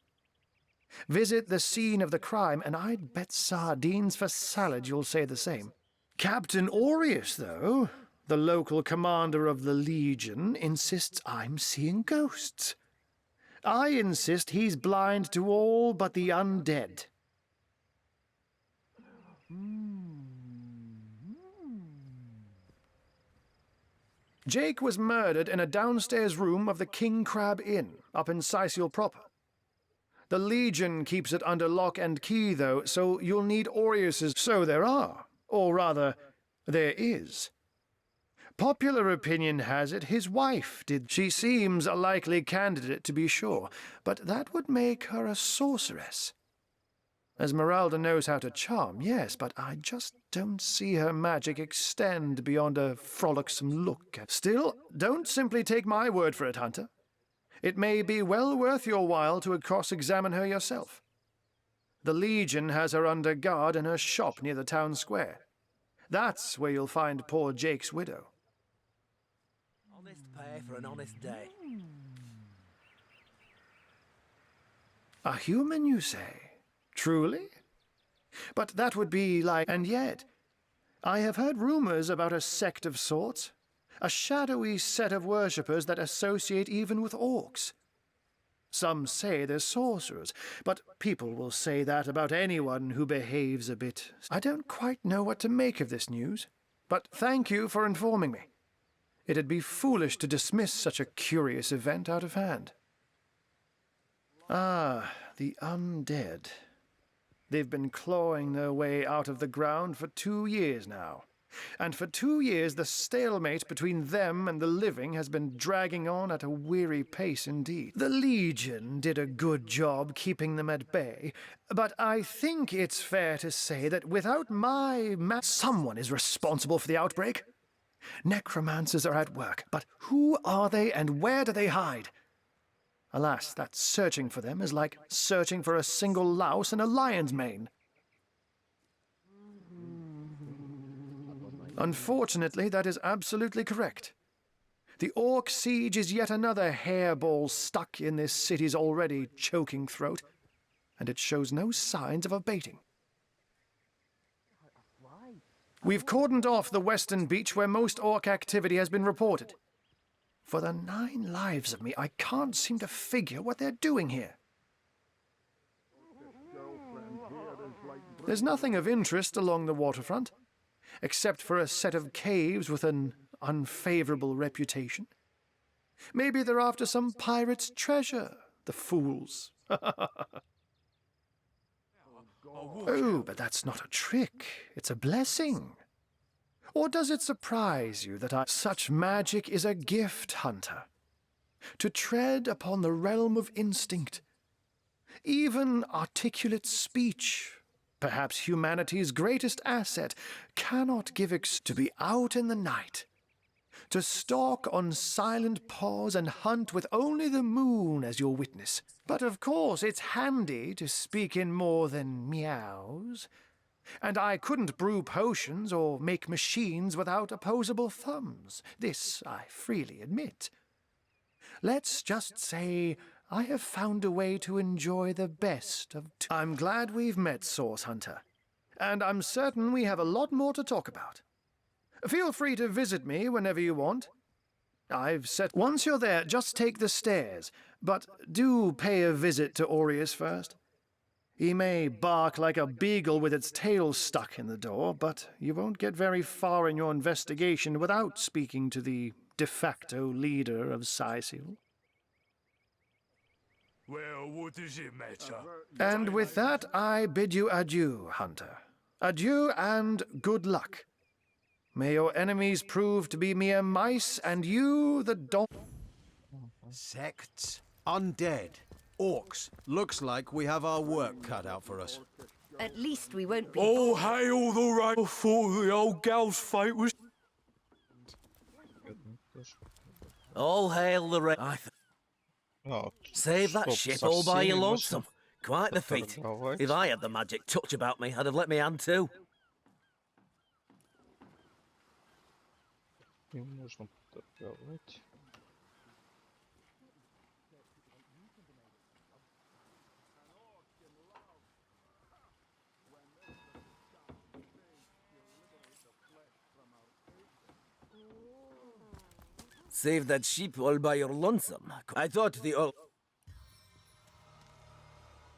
Visit the scene of the crime, and I'd bet sardines for salad you'll say the same. Captain Aureus, though, the local commander of the Legion, insists I'm seeing ghosts. I insist he's blind to all but the undead. Jake was murdered in a downstairs room of the King Crab Inn, up in Sicil proper. The Legion keeps it under lock and key, though, so you'll need Aureus's... So there are. Or rather, there is. Popular opinion has it his wife did. She seems a likely candidate, to be sure, but that would make her a sorceress. Esmeralda knows how to charm, yes, but I just don't see her magic extend beyond a frolicsome look. Still, don't simply take my word for it, Hunter. It may be well worth your while to cross-examine her yourself. The Legion has her under guard in her shop near the town square. That's where you'll find poor Jake's widow. Honest pay for an honest day. A human, you say? Truly? But that would be like... And yet, I have heard rumors about a sect of sorts. A shadowy set of worshippers that associate even with orcs. Some say they're sorcerers, but people will say that about anyone who behaves a bit. I don't quite know what to make of this news, but thank you for informing me. It'd be foolish to dismiss such a curious event out of hand. Ah, the undead. They've been clawing their way out of the ground for 2 years now. And for 2 years the stalemate between them and the living has been dragging on at a weary pace indeed. The Legion did a good job keeping them at bay, but I think it's fair to say that without someone is responsible for the outbreak. Necromancers are at work, but who are they and where do they hide? Alas, that searching for them is like searching for a single louse in a lion's mane. Unfortunately, that is absolutely correct. The Orc siege is yet another hairball stuck in this city's already choking throat, and it shows no signs of abating. We've cordoned off the western beach where most Orc activity has been reported. For the 9 lives of me, I can't seem to figure what they're doing here. There's nothing of interest along the waterfront, except for a set of caves with an unfavorable reputation. Maybe they're after some pirate's treasure, the fools. Oh, but that's not a trick. It's a blessing. Or does it surprise you that such magic is a gift, Hunter? To tread upon the realm of instinct. Even articulate speech, perhaps humanity's greatest asset, cannot give to be out in the night. To stalk on silent paws and hunt with only the moon as your witness. But of course it's handy to speak in more than meows. And I couldn't brew potions or make machines without opposable thumbs. This I freely admit. Let's just say I have found a way to enjoy the best of I'm glad we've met, Source Hunter. And I'm certain we have a lot more to talk about. Feel free to visit me whenever you want. Once you're there, just take the stairs. But do pay a visit to Aureus first. He may bark like a beagle with its tail stuck in the door, but you won't get very far in your investigation without speaking to the de facto leader of Sicil. Well, what does it matter? And with that, I bid you adieu, Hunter. Adieu and good luck. May your enemies prove to be mere mice, and you the Sects, undead, orcs. Looks like we have our work cut out for us. At least we won't be... Oh, hail the rain! I thought the old gal's fate was... All hail the rain. Save that чтоб ship со all by your всеми lonesome. Quite the feat. поторговать. If I had the magic touch about me, I'd have let me hand too. Им можно поторговать. Save that sheep all by your lonesome. I thought the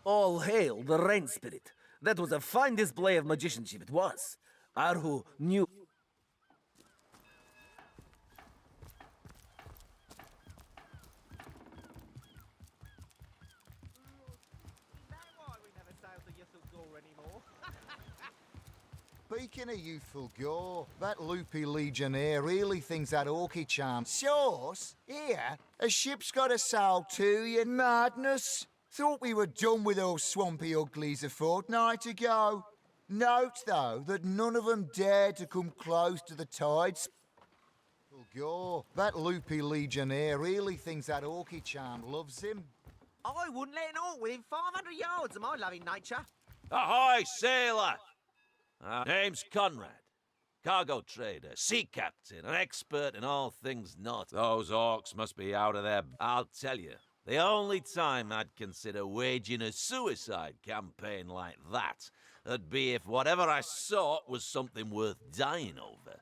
all hail the rain spirit. That was a fine display of magicianship, it was. Arhu knew. Speaking of youthful gore, that loopy legionnaire really thinks that orky charm. Sauce? Here? A ship's got a sail too, you madness? Thought we were done with those swampy uglies a fortnight ago. Note, though, that none of them dared to come close to the tides. Gore, that loopy legionnaire really thinks that orky charm loves him. I wouldn't let an orc within 500 yards of my loving nature. Ahoy, sailor! Name's Conrad. Cargo trader, sea captain, an expert in all things naught. Those orcs must be out of their... I'll tell you, the only time I'd consider waging a suicide campaign like that would be if whatever I sought was something worth dying over.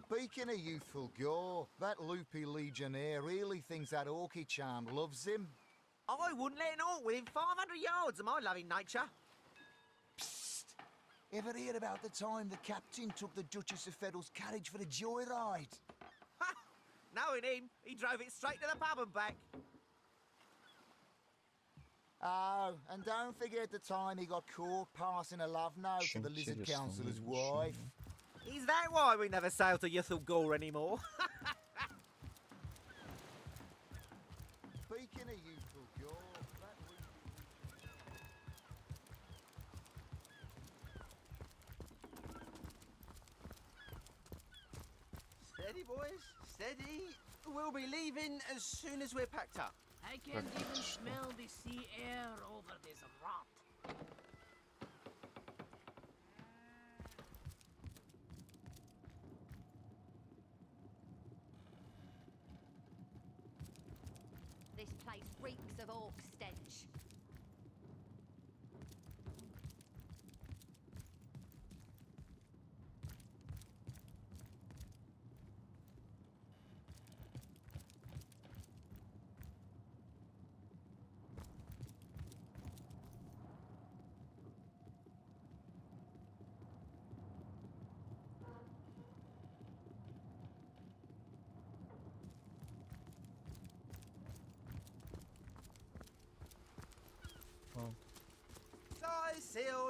Speaking of youthful gore, that loopy legionnaire really thinks that orky charm loves him. I wouldn't let an orc within 500 yards of my loving nature. Psst! Ever hear about the time the captain took the Duchess of Feddle's carriage for a joyride? Ha! Knowing him, he drove it straight to the pub and back. Oh, and don't forget the time he got caught passing a love note to the Lizard Councillor's wife. Is that why we never sail to Yuthel Gore anymore? Speaking of youthful gore, Steady, boys, steady. We'll be leaving as soon as we're packed up. I can't even smell the sea air over this rot. This place reeks of orc stench.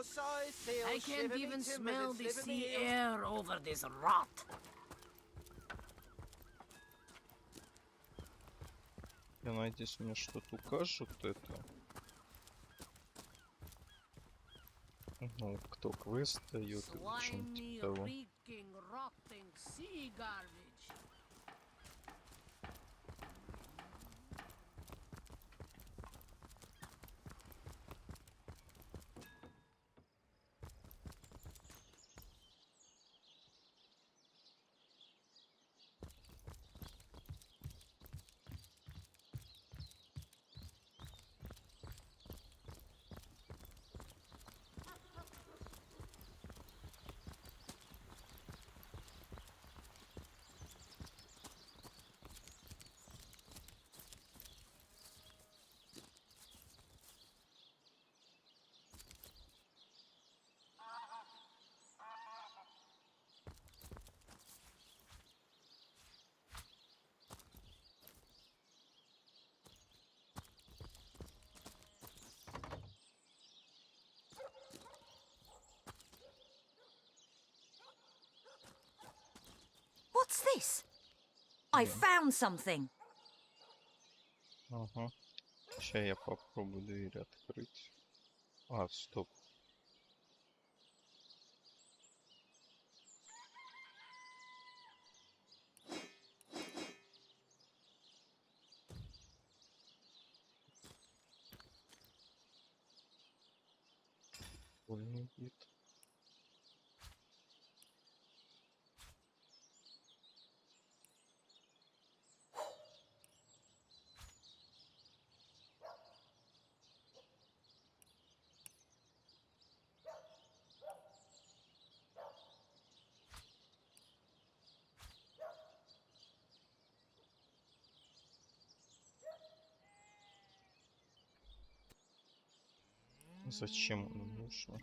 Size seal, I can't even smell the sea air over this rot. Я надеюсь, мне что-то укажут это. Ну, кто квест дает или что-нибудь типа того. Reeking, rotting sea garbage. What's this? I found something. Ага. Сейчас я попробую дверь открыть. А, стоп. Вольный вид. Зачем оно нужно?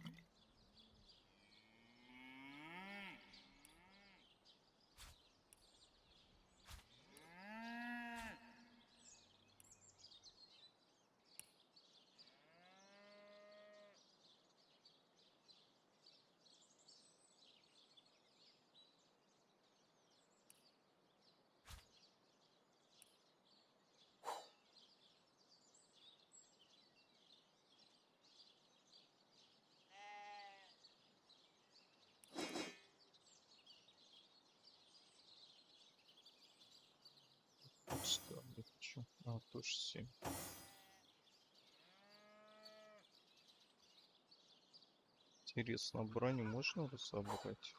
Что я хочу? А, тоже 7. Интересно, броню можно разобрать?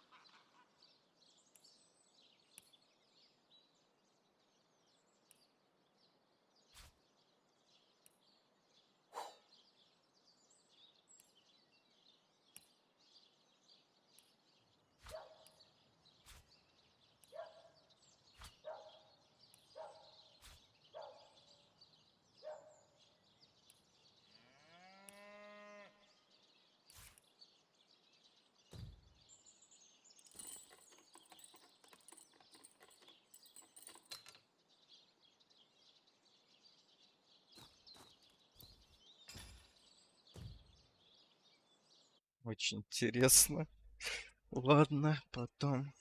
Очень интересно. Ладно, потом.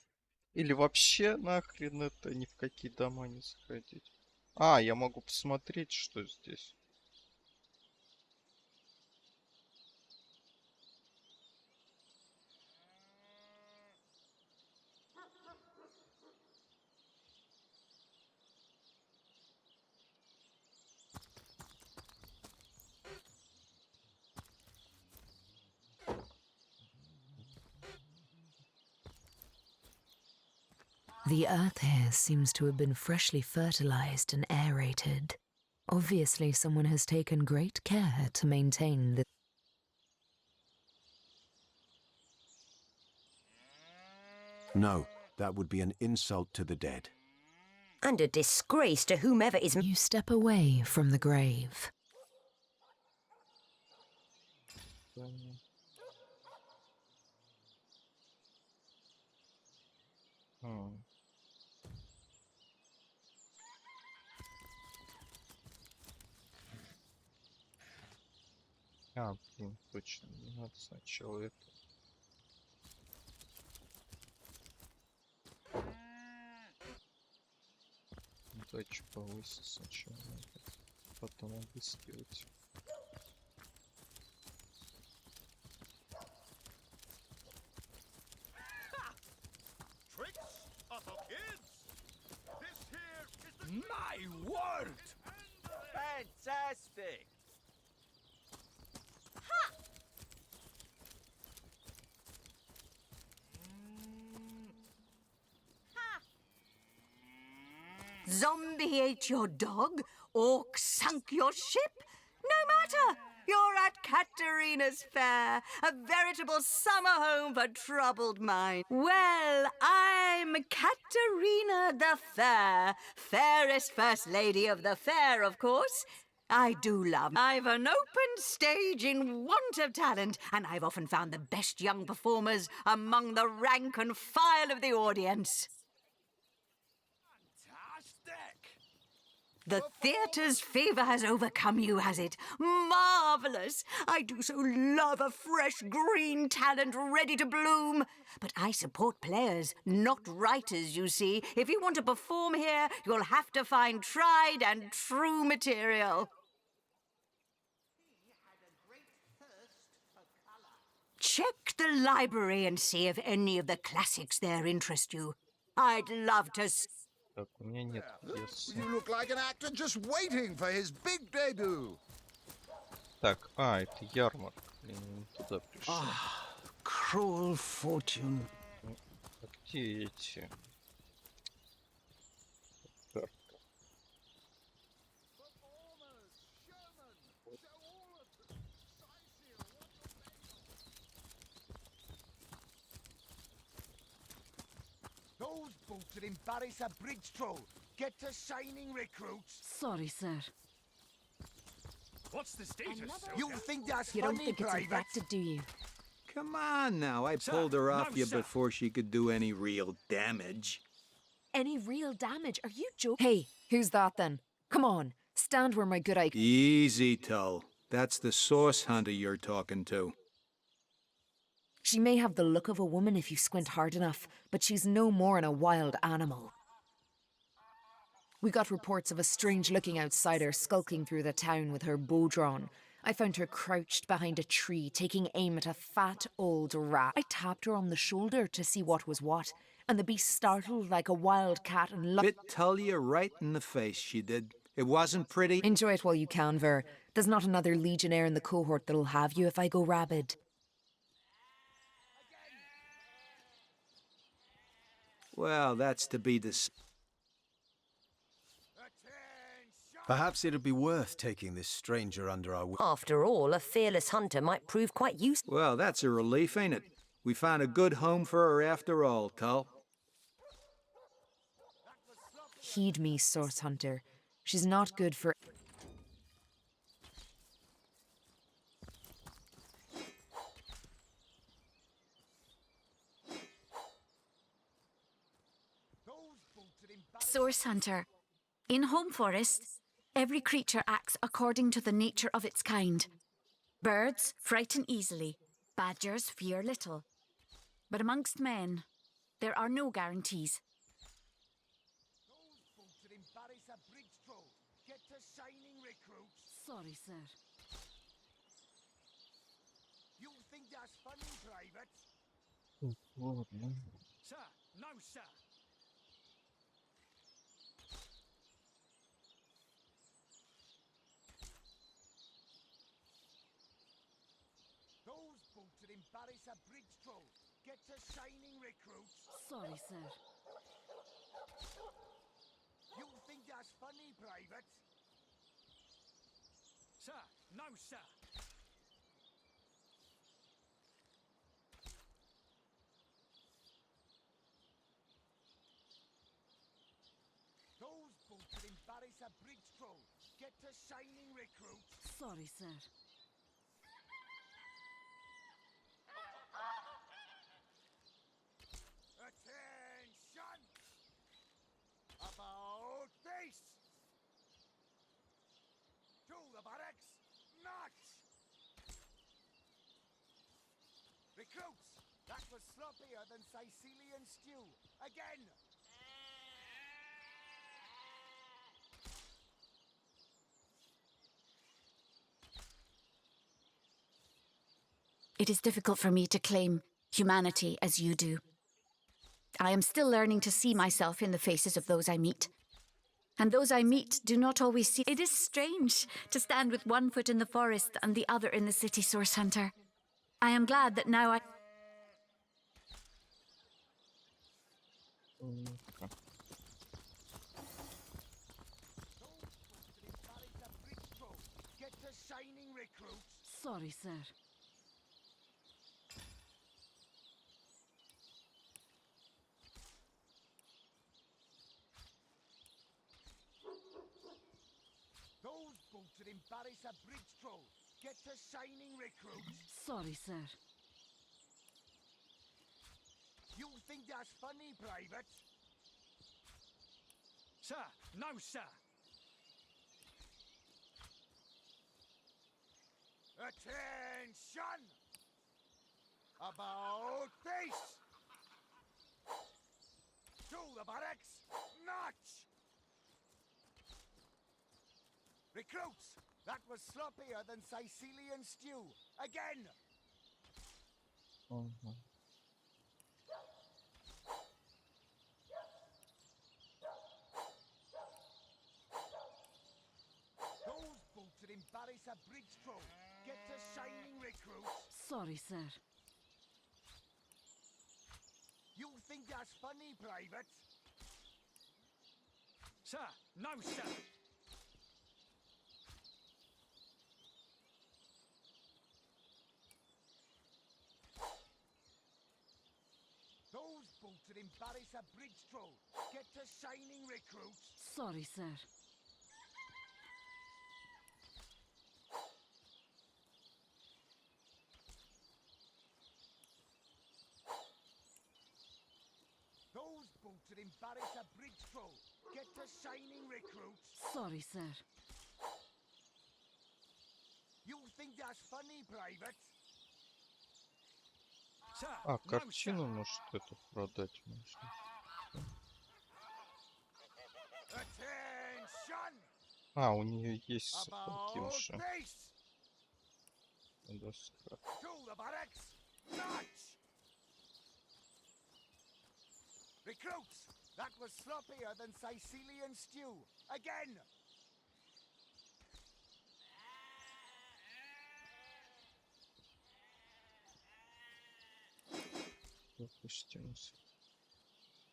Или вообще нахрен это ни в какие дома не заходить. А, я могу посмотреть, что здесь. The earth here seems to have been freshly fertilized and aerated. Obviously, someone has taken great care to maintain the. No, that would be an insult to the dead. And a disgrace to whomever is. You step away from the grave. А, блин, точно, не надо сначала это. Удачу повысить сначала, потом обыскивать. My word! Fantastic! Zombie ate your dog? Orc sunk your ship? No matter! You're at Katerina's Fair, a veritable summer home for troubled minds. Well, I'm Katerina the Fair, fairest first lady of the fair, of course. I do love. I've an open stage in want of talent, and I've often found the best young performers among the rank and file of the audience. The theatre's fever has overcome you, has it? Marvelous! I do so love a fresh green talent ready to bloom. But I support players, not writers, you see. If you want to perform here, you'll have to find tried and true material. Check the library and see if any of the classics there interest you. I'd love to. Так, у меня нет пьесы. You look like an actor just waiting for his big debut. Так, это ярмарка. Я не туда пришел. Cruel fortune. А где эти? Карта. Those boats would embarrass a bridge troll. Get to signing recruits. Sorry, sir. What's the status? You think that's You don't funny, think it's Private? infected, do you? Come on now, I pulled her off you before she could do any real damage. Any real damage? Are you joking? Hey, who's that then? Come on, stand where my good eye. Easy, Tull. That's the source hunter you're talking to. She may have the look of a woman if you squint hard enough, but she's no more than a wild animal. We got reports of a strange-looking outsider skulking through the town with her bow drawn. I found her crouched behind a tree, taking aim at a fat old rat. I tapped her on the shoulder to see what was what, and the beast startled like a wild cat and Bit Tullia right in the face, she did. It wasn't pretty. Enjoy it while you can, Ver. There's not another legionnaire in the cohort that'll have you if I go rabid. Well, that's to be Perhaps it'd be worth taking this stranger under our wing. After all, a fearless hunter might prove quite useful. Well, that's a relief, ain't it? We found a good home for her after all, Cull. Heed me, Source Hunter. She's not good for... Source Hunter. In Home Forest, every creature acts according to the nature of its kind. Birds frighten easily, badgers fear little. But amongst men, there are no guarantees. Sorry, sir. You think that's funny, Private? Sir, no, sir. Those boots would embarrass a bridge troll. Get to shining, recruits. Sorry, sir. You think that's funny, Private? Sir, no, sir. Those boots would embarrass a bridge troll. Get to shining, recruits. Sorry, sir. Attention! About face! To the barracks! March! Recruits! That was sloppier than Sicilian stew. Again! It is difficult for me to claim humanity as you do. I am still learning to see myself in the faces of those I meet. And those I meet do not always see. It is strange to stand with one foot in the forest and the other in the city, Source Hunter. I am glad that now I... Get to shining, recruits. Sorry, sir. Those boots would embarrass a bridge troll. Get to shining, recruits. Sorry, sir. You think that's funny, Private? Sir, no, sir. Attention! About face! To the barracks! March! Recruits! That was sloppier than Sicilian stew. Again! Those boots would embarrass a bridge troll. Get to shining, recruits. Sorry, sir. You think that's funny, Private? Sir, no, sir. Those boots would embarrass a bridge troll. Get to shining, recruits. Sorry, sir. Those boots would embarrass a bridge troll. Get to shining, recruits. Sorry, sir. You think that's funny, Private? Sir, А, картину, может, эту продать можно. Attention! А, у нее есть такие About уже. face! Доска. To the barracks! March! Recruits, that was sloppier than Sicilian stew. Again!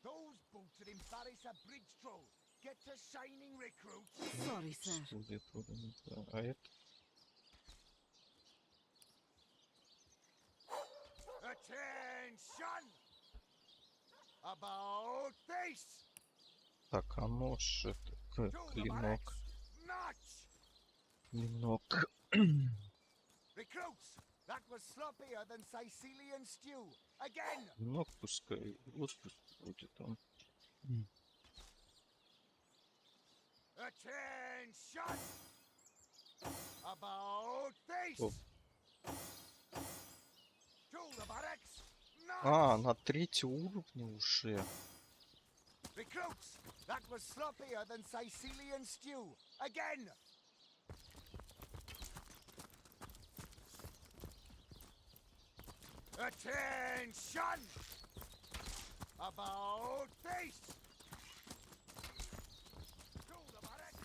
Those bolted embarrass a bridge troll. Get to shining, recruits. Sorry, sir. Будет уровень 2. А это? Attention! About face! Так, а нож это клинок. Клинок. Recruits, that was sloppier than Sicilian stew. Again! Клинок пускай. Вот пусть будет он. Attention! About face! Оп. To the barracks! А, на 3-м уровне уже. Recruits, that was sloppier than Sicilian stew. Again! Attention! About face! To the barracks!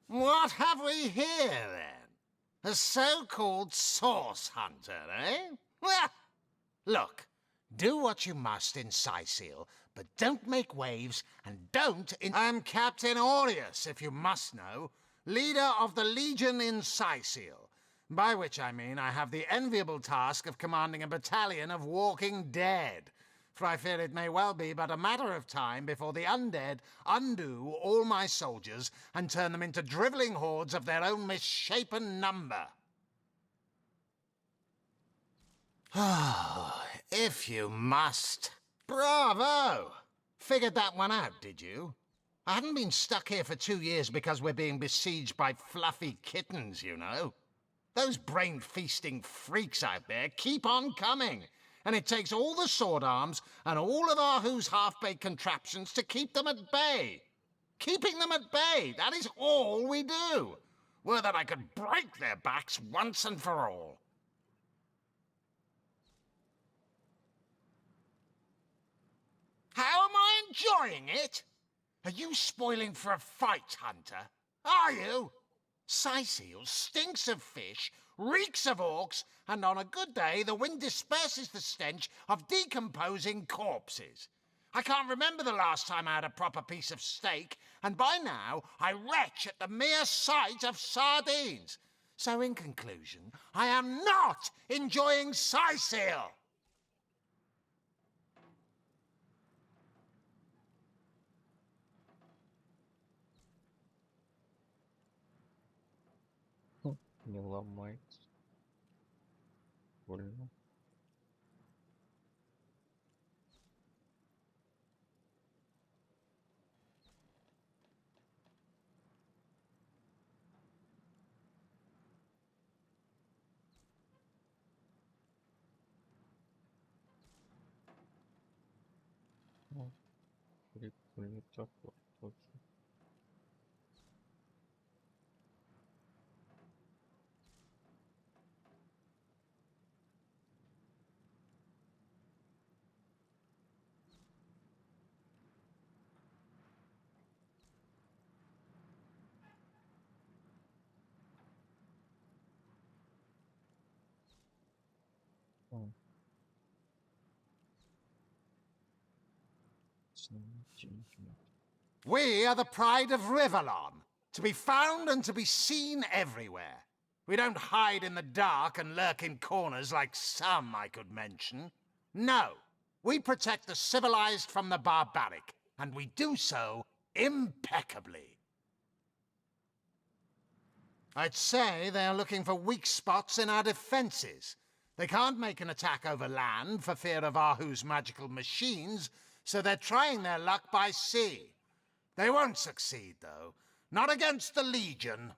What have we here, then? A so-called source hunter, eh? Well, look, do what you must in Sicil, but don't make waves and don't I'm Captain Aureus, if you must know, leader of the Legion in Sicil, by which I mean I have the enviable task of commanding a battalion of walking dead. For I fear it may well be but a matter of time before the undead undo all my soldiers and turn them into drivelling hordes of their own misshapen number. Oh, if you must. Bravo! Figured that one out, did you? I haven't been stuck here for 2 years because we're being besieged by fluffy kittens, you know. Those brain-feasting freaks out there keep on coming. And it takes all the sword arms and all of our who's half-baked contraptions to keep them at bay. Keeping them at bay, that is all we do. Were that I could break their backs once and for all. How am I enjoying it? Are you spoiling for a fight, Hunter? Are you? Sicil stinks of fish, reeks of orcs, and on a good day the wind disperses the stench of decomposing corpses. I can't remember the last time I had a proper piece of steak, and by now I retch at the mere sight of sardines. So in conclusion, I am not enjoying Sicil! Не ломается. Больно. О, прикольный топор тоже. О. We are the pride of Rivellon, to be found and to be seen everywhere. We don't hide in the dark and lurk in corners like some I could mention. No, we protect the civilized from the barbaric, and we do so impeccably. I'd say they're looking for weak spots in our defenses. They can't make an attack over land for fear of Ahu's magical machines, so they're trying their luck by sea. They won't succeed, though. Not against the Legion.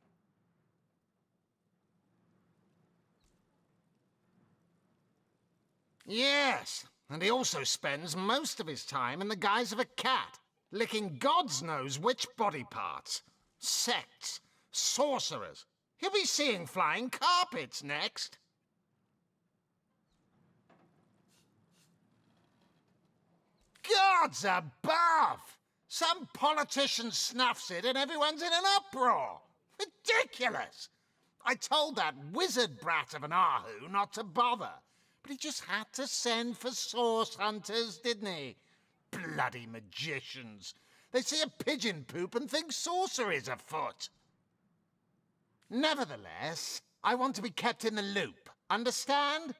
Yes, and he also spends most of his time in the guise of a cat, licking God's knows which body parts. Sects, sorcerers. He'll be seeing flying carpets next. Gods above! Some politician snuffs it and everyone's in an uproar. Ridiculous! I told that wizard brat of an Ahu not to bother, but he just had to send for source hunters, didn't he? Bloody magicians. They see a pigeon poop and think sorcery's afoot. Nevertheless, I want to be kept in the loop. Understand?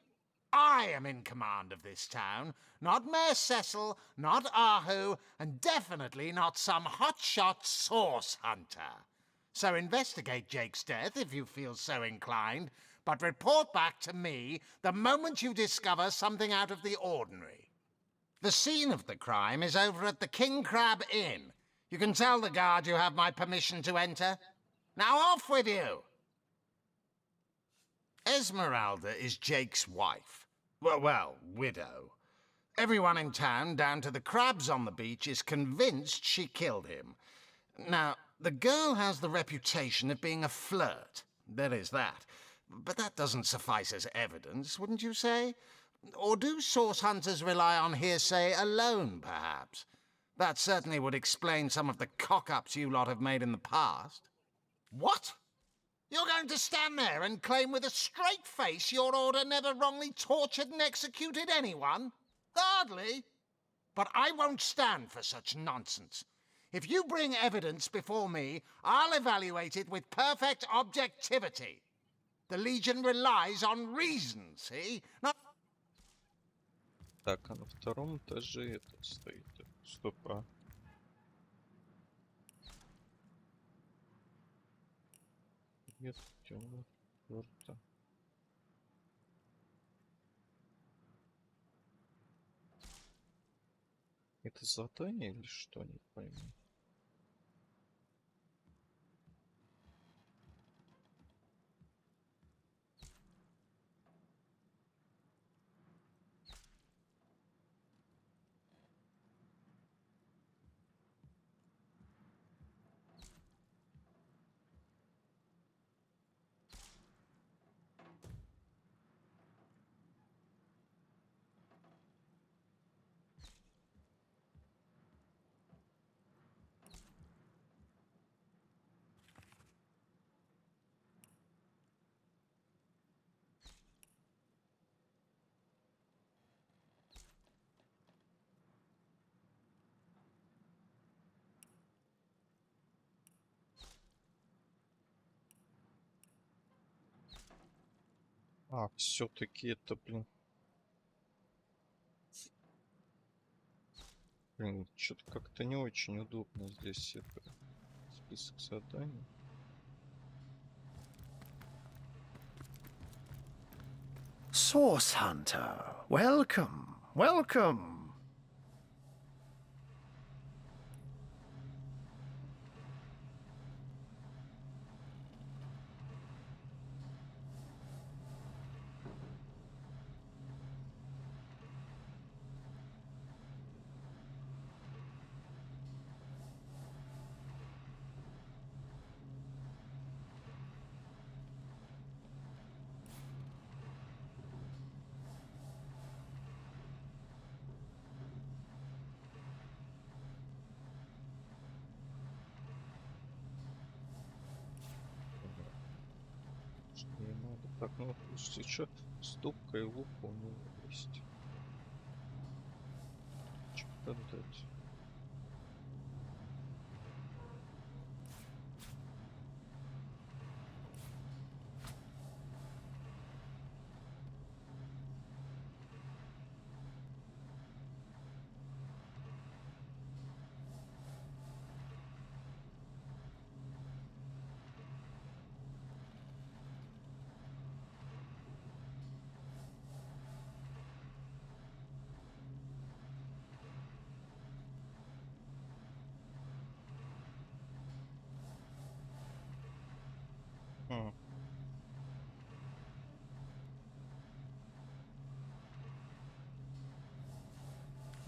I am in command of this town, not Mayor Cecil, not Ahu, and definitely not some hotshot source hunter. So investigate Jake's death if you feel so inclined, but report back to me the moment you discover something out of the ordinary. The scene of the crime is over at the King Crab Inn. You can tell the guard you have my permission to enter. Now off with you! Esmeralda is Jake's wife. Well, widow. Everyone in town, down to the crabs on the beach, is convinced she killed him. Now, the girl has the reputation of being a flirt. There is that. But that doesn't suffice as evidence, wouldn't you say? Or do source hunters rely on hearsay alone, perhaps? That certainly would explain some of the cock-ups you lot have made in the past. What? You're going to stand there and claim with a straight face your order never wrongly tortured and executed anyone? Hardly. But I won't stand for such nonsense. If you bring evidence before me, I'll evaluate it with perfect objectivity. The Legion relies on reason, see? Not... Так, а на втором этаже этот стоит. Стоп, а? Нет, темного черта. Это задание или что, не пойму. А, все-таки это, блин. Блин, что-то как-то не очень удобно здесь это список заданий. Source Hunter, welcome, welcome. Не надо. Так, ну, слушайте, что? Ступка и лук у него есть. Что дать?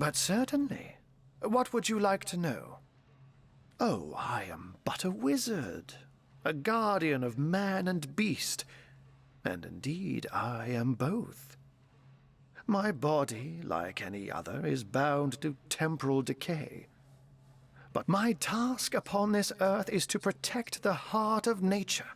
But certainly. What would you like to know? Oh, I am but a wizard, a guardian of man and beast, and indeed I am both. My body, like any other, is bound to temporal decay. But my task upon this earth is to protect the heart of nature,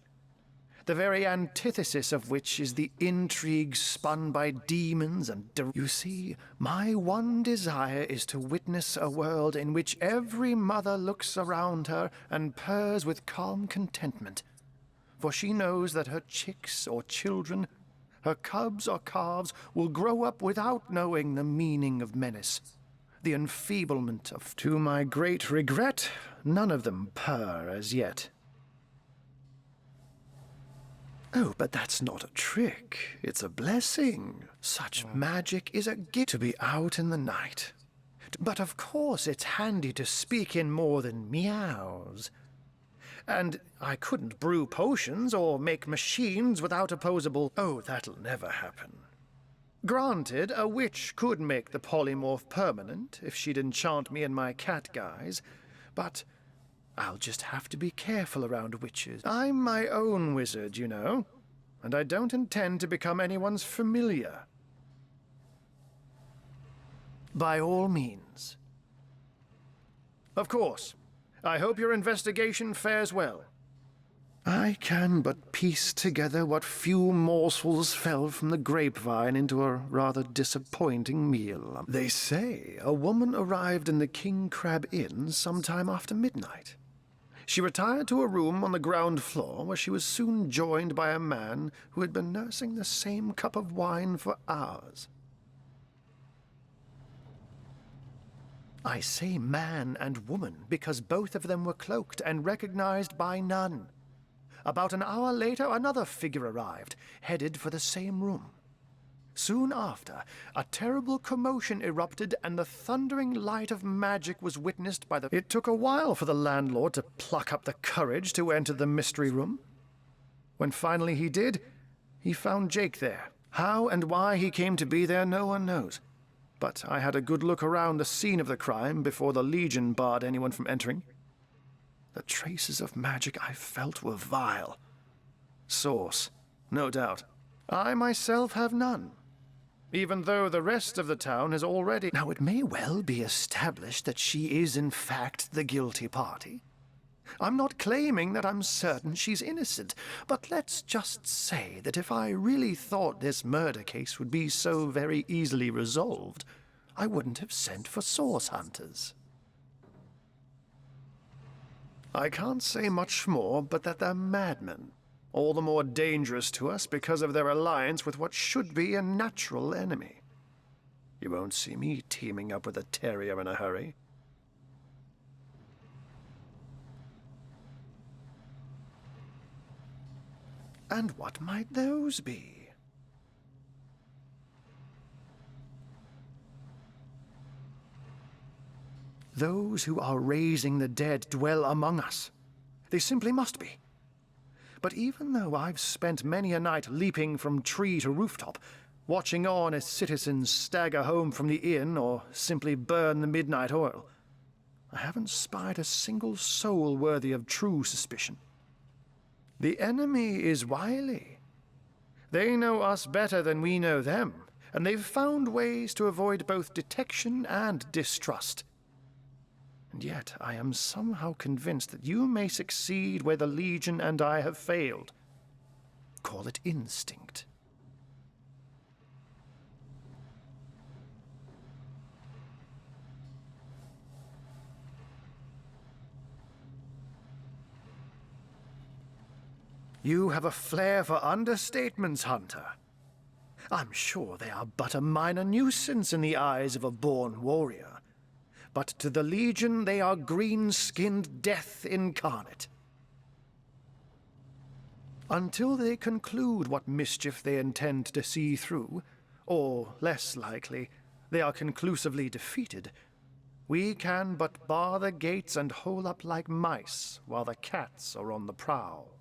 the very antithesis of which is the intrigue spun by demons and... You see, my one desire is to witness a world in which every mother looks around her and purrs with calm contentment, for she knows that her chicks or children, her cubs or calves, will grow up without knowing the meaning of menace, the enfeeblement of... To my great regret, none of them purr as yet. Oh, but that's not a trick. It's a blessing. Such magic is a gift to be out in the night. But of course it's handy to speak in more than meows. And I couldn't brew potions or make machines without opposable... Oh, that'll never happen. Granted, a witch could make the polymorph permanent if she'd enchant me in my cat guise, but I'll just have to be careful around witches. I'm my own wizard, you know, and I don't intend to become anyone's familiar. By all means. Of course, I hope your investigation fares well. I can but piece together what few morsels fell from the grapevine into a rather disappointing meal. They say a woman arrived in the King Crab Inn sometime after midnight. She retired to a room on the ground floor, where she was soon joined by a man who had been nursing the same cup of wine for hours. I say man and woman because both of them were cloaked and recognized by none. About an hour later, another figure arrived, headed for the same room. Soon after, a terrible commotion erupted and the thundering light of magic was witnessed by the... It took a while for the landlord to pluck up the courage to enter the mystery room. When finally he did, he found Jake there. How and why he came to be there, no one knows. But I had a good look around the scene of the crime before the Legion barred anyone from entering. The traces of magic I felt were vile. Source, no doubt. I myself have none, even though the rest of the town has already... Now, it may well be established that she is, in fact, the guilty party. I'm not claiming that I'm certain she's innocent, but let's just say that if I really thought this murder case would be so very easily resolved, I wouldn't have sent for source hunters. I can't say much more but that they're madmen, all the more dangerous to us because of their alliance with what should be a natural enemy. You won't see me teaming up with a terrier in a hurry. And what might those be? Those who are raising the dead dwell among us. They simply must be. But even though I've spent many a night leaping from tree to rooftop, watching on as citizens stagger home from the inn or simply burn the midnight oil, I haven't spied a single soul worthy of true suspicion. The enemy is wily. They know us better than we know them, and they've found ways to avoid both detection and distrust. And yet I am somehow convinced that you may succeed where the Legion and I have failed. Call it instinct. You have a flair for understatements, Hunter. I'm sure they are but a minor nuisance in the eyes of a born warrior. But to the Legion they are green-skinned death incarnate. Until they conclude what mischief they intend to see through, or, less likely, they are conclusively defeated, we can but bar the gates and hole up like mice while the cats are on the prowl.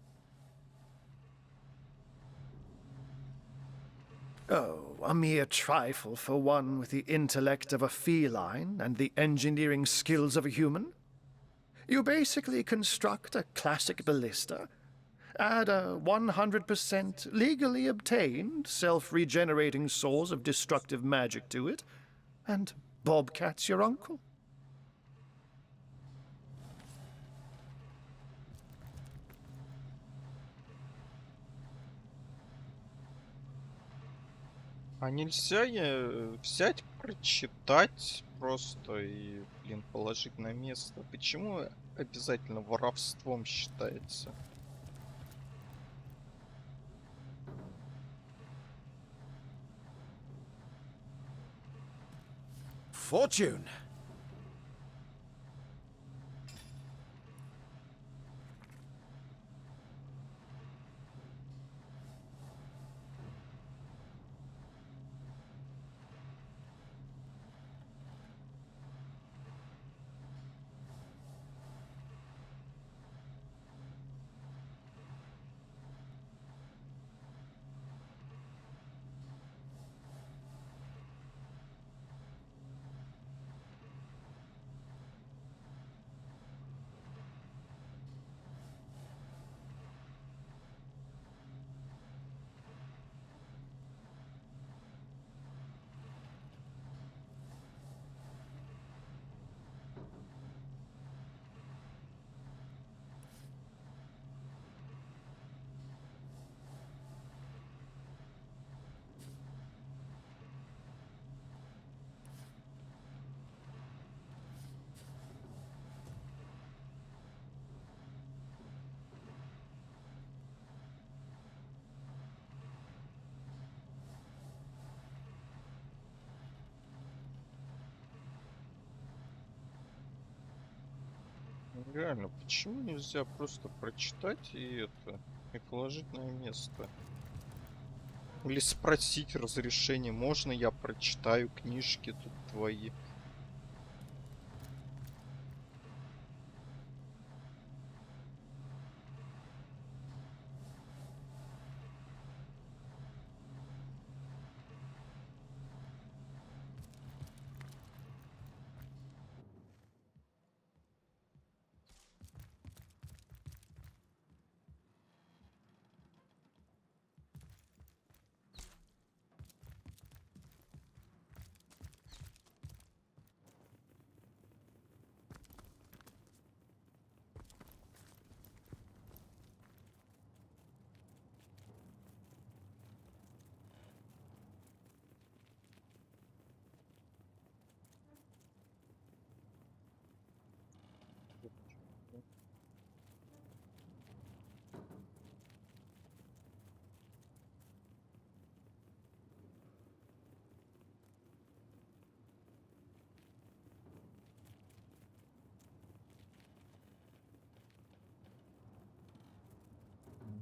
Oh, a mere trifle for one with the intellect of a feline and the engineering skills of a human. You basically construct a classic ballista, add a 100% legally obtained self-regenerating source of destructive magic to it, and Bobcat's your uncle. А нельзя взять, прочитать просто и, блин, положить на место? Почему обязательно воровством считается? Fortune! Реально, почему нельзя просто прочитать и положить на место? Или спросить разрешение, можно я прочитаю книжки тут твои?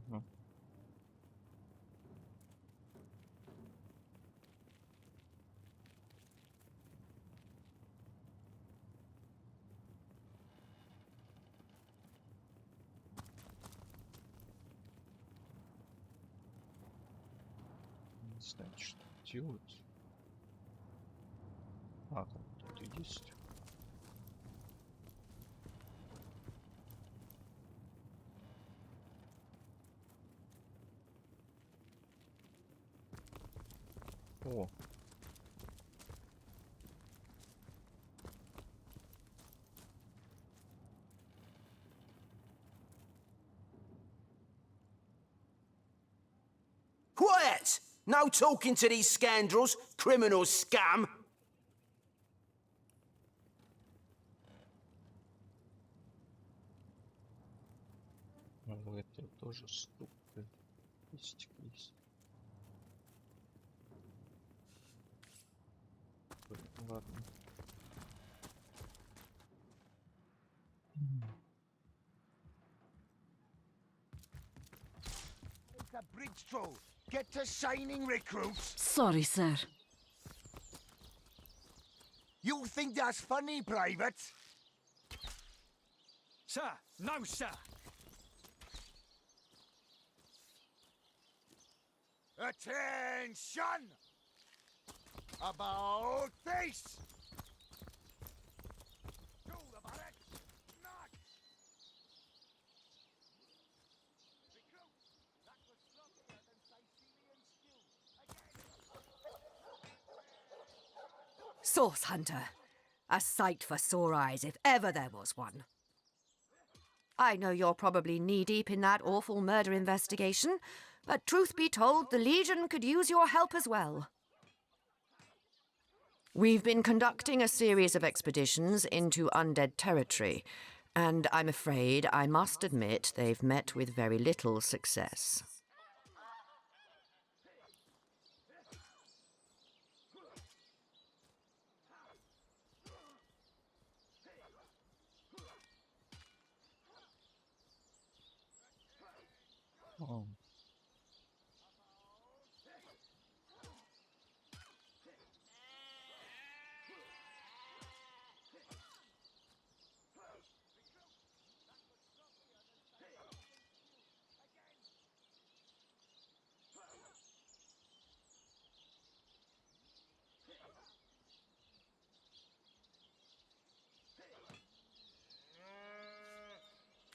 Мгм. Не знаю, что делать. А, там кто-то есть. О, Quiet! No talking to these scoundrels, criminal scum! ну это тоже штука. Есть. Ладно. It's a bridge troll. Get to shining, recruits. Sorry, sir. You think that's funny, Private? Sir, no, sir. Attention! About face! To the barrack! March! Recruit! That was sloppier than Sicilian stew. Source Hunter. A sight for sore eyes if ever there was one. I know you're probably knee-deep in that awful murder investigation, but truth be told, the Legion could use your help as well. We've been conducting a series of expeditions into undead territory, and I'm afraid I must admit they've met with very little success. Oh.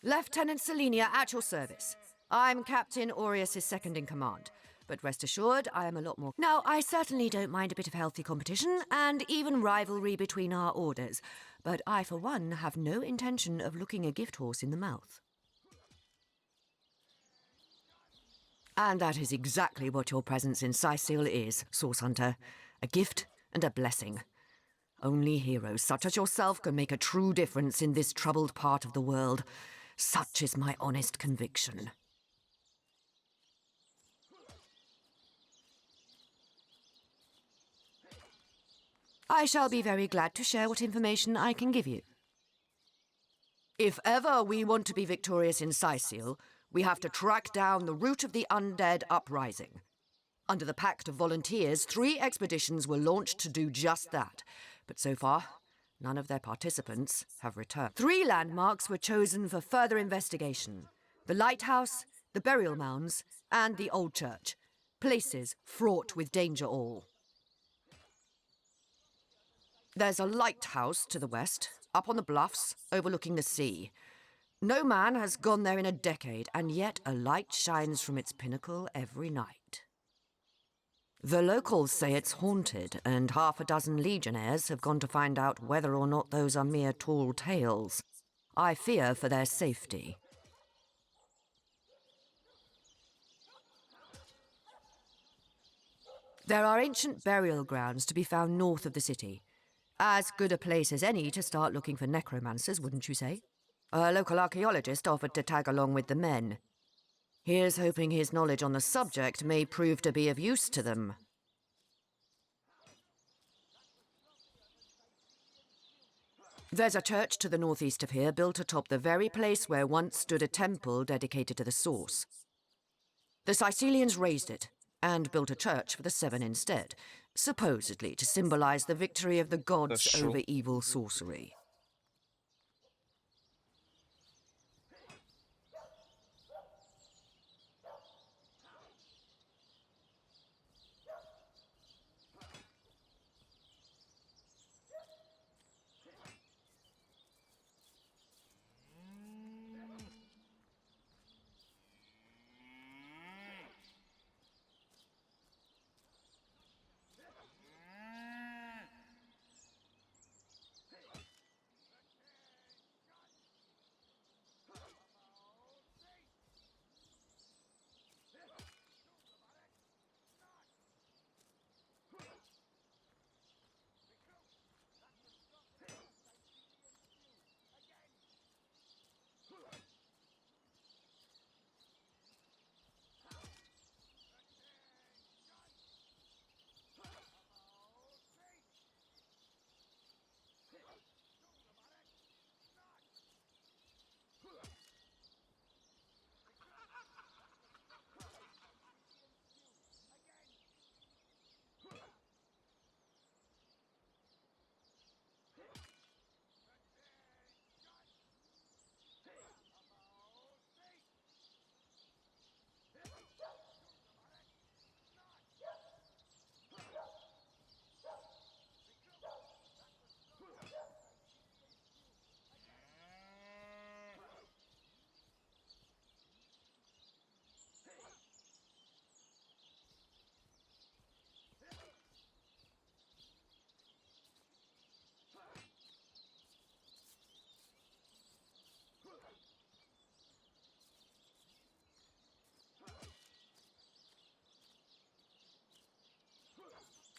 Lieutenant Selenia at your service. I'm Captain Aureus' second in command, but rest assured I am a lot more. Now, I certainly don't mind a bit of healthy competition and even rivalry between our orders, but I, for one, have no intention of looking a gift horse in the mouth. And that is exactly what your presence in Sicil is, Source Hunter. A gift and a blessing. Only heroes such as yourself can make a true difference in this troubled part of the world. Such is my honest conviction. I shall be very glad to share what information I can give you. If ever we want to be victorious in Sicil, we have to track down the root of the undead uprising. Under the Pact of Volunteers, 3 expeditions were launched to do just that, but so far, none of their participants have returned. 3 landmarks were chosen for further investigation: the lighthouse, the burial mounds, and the old church. Places fraught with danger all. There's a lighthouse to the west, up on the bluffs, overlooking the sea. No man has gone there in a decade, and yet a light shines from its pinnacle every night. The locals say it's haunted, and half a dozen legionnaires have gone to find out whether or not those are mere tall tales. I fear for their safety. There are ancient burial grounds to be found north of the city. As good a place as any to start looking for necromancers, wouldn't you say? A local archaeologist offered to tag along with the men. Here's hoping his knowledge on the subject may prove to be of use to them. There's a church to the northeast of here, built atop the very place where once stood a temple dedicated to the Source. The Sicilians razed it, and built a church for the 7 instead, supposedly to symbolize the victory of the gods over evil sorcery.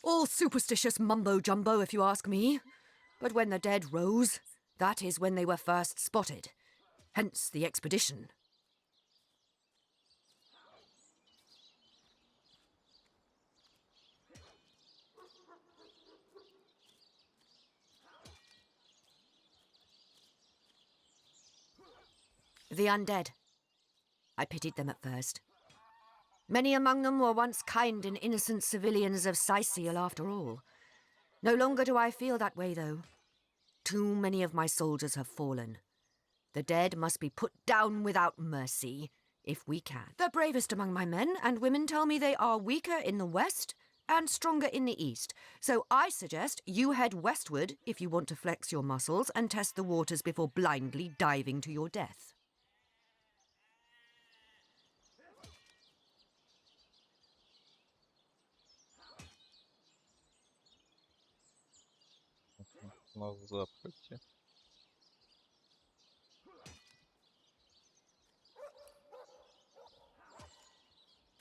All superstitious mumbo-jumbo, if you ask me. But when the dead rose, that is when they were first spotted. Hence the expedition. The undead. I pitied them at first. Many among them were once kind and innocent civilians of Sicil, after all. No longer do I feel that way, though. Too many of my soldiers have fallen. The dead must be put down without mercy, if we can. The bravest among my men and women tell me they are weaker in the west and stronger in the east. So I suggest you head westward if you want to flex your muscles and test the waters before blindly diving to your death. На западе.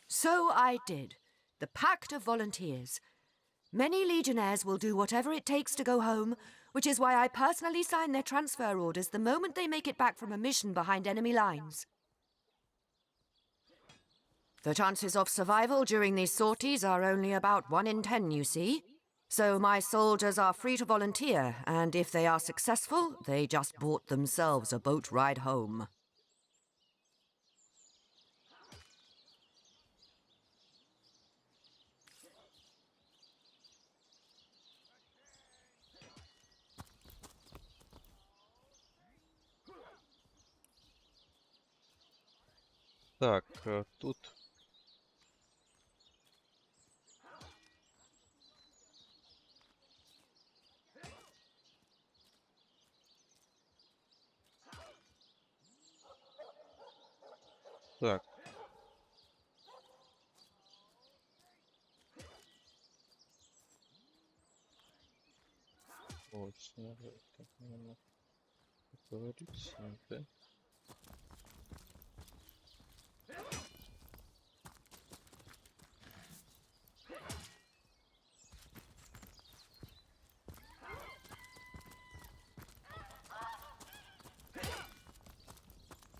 So I did. The Pact of Volunteers. Many legionnaires will do whatever it takes to go home, which is why I personally sign their transfer orders the moment they make it back from a mission behind enemy lines. The chances of survival during these sorties are only about 1 in 10, you see. So my soldiers are free to volunteer, and if they are successful, they just bought themselves a boat ride home. Так, тут... Так. Точно, так, наверное, говорить, да?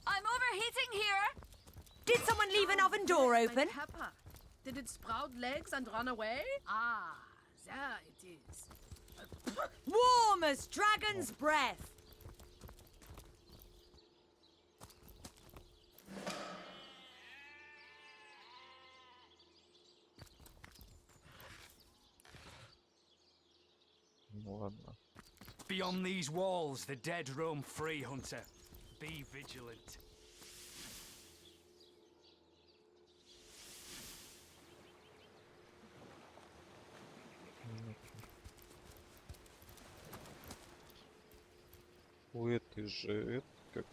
I'm overheating here. Did someone leave an oven door open? Pepper. Did it sprout legs and run away? Ah, there it is. Warm as dragon's breath. Ну ладно. Beyond these walls, the dead roam free, Hunter. Be vigilant. У этой же, это как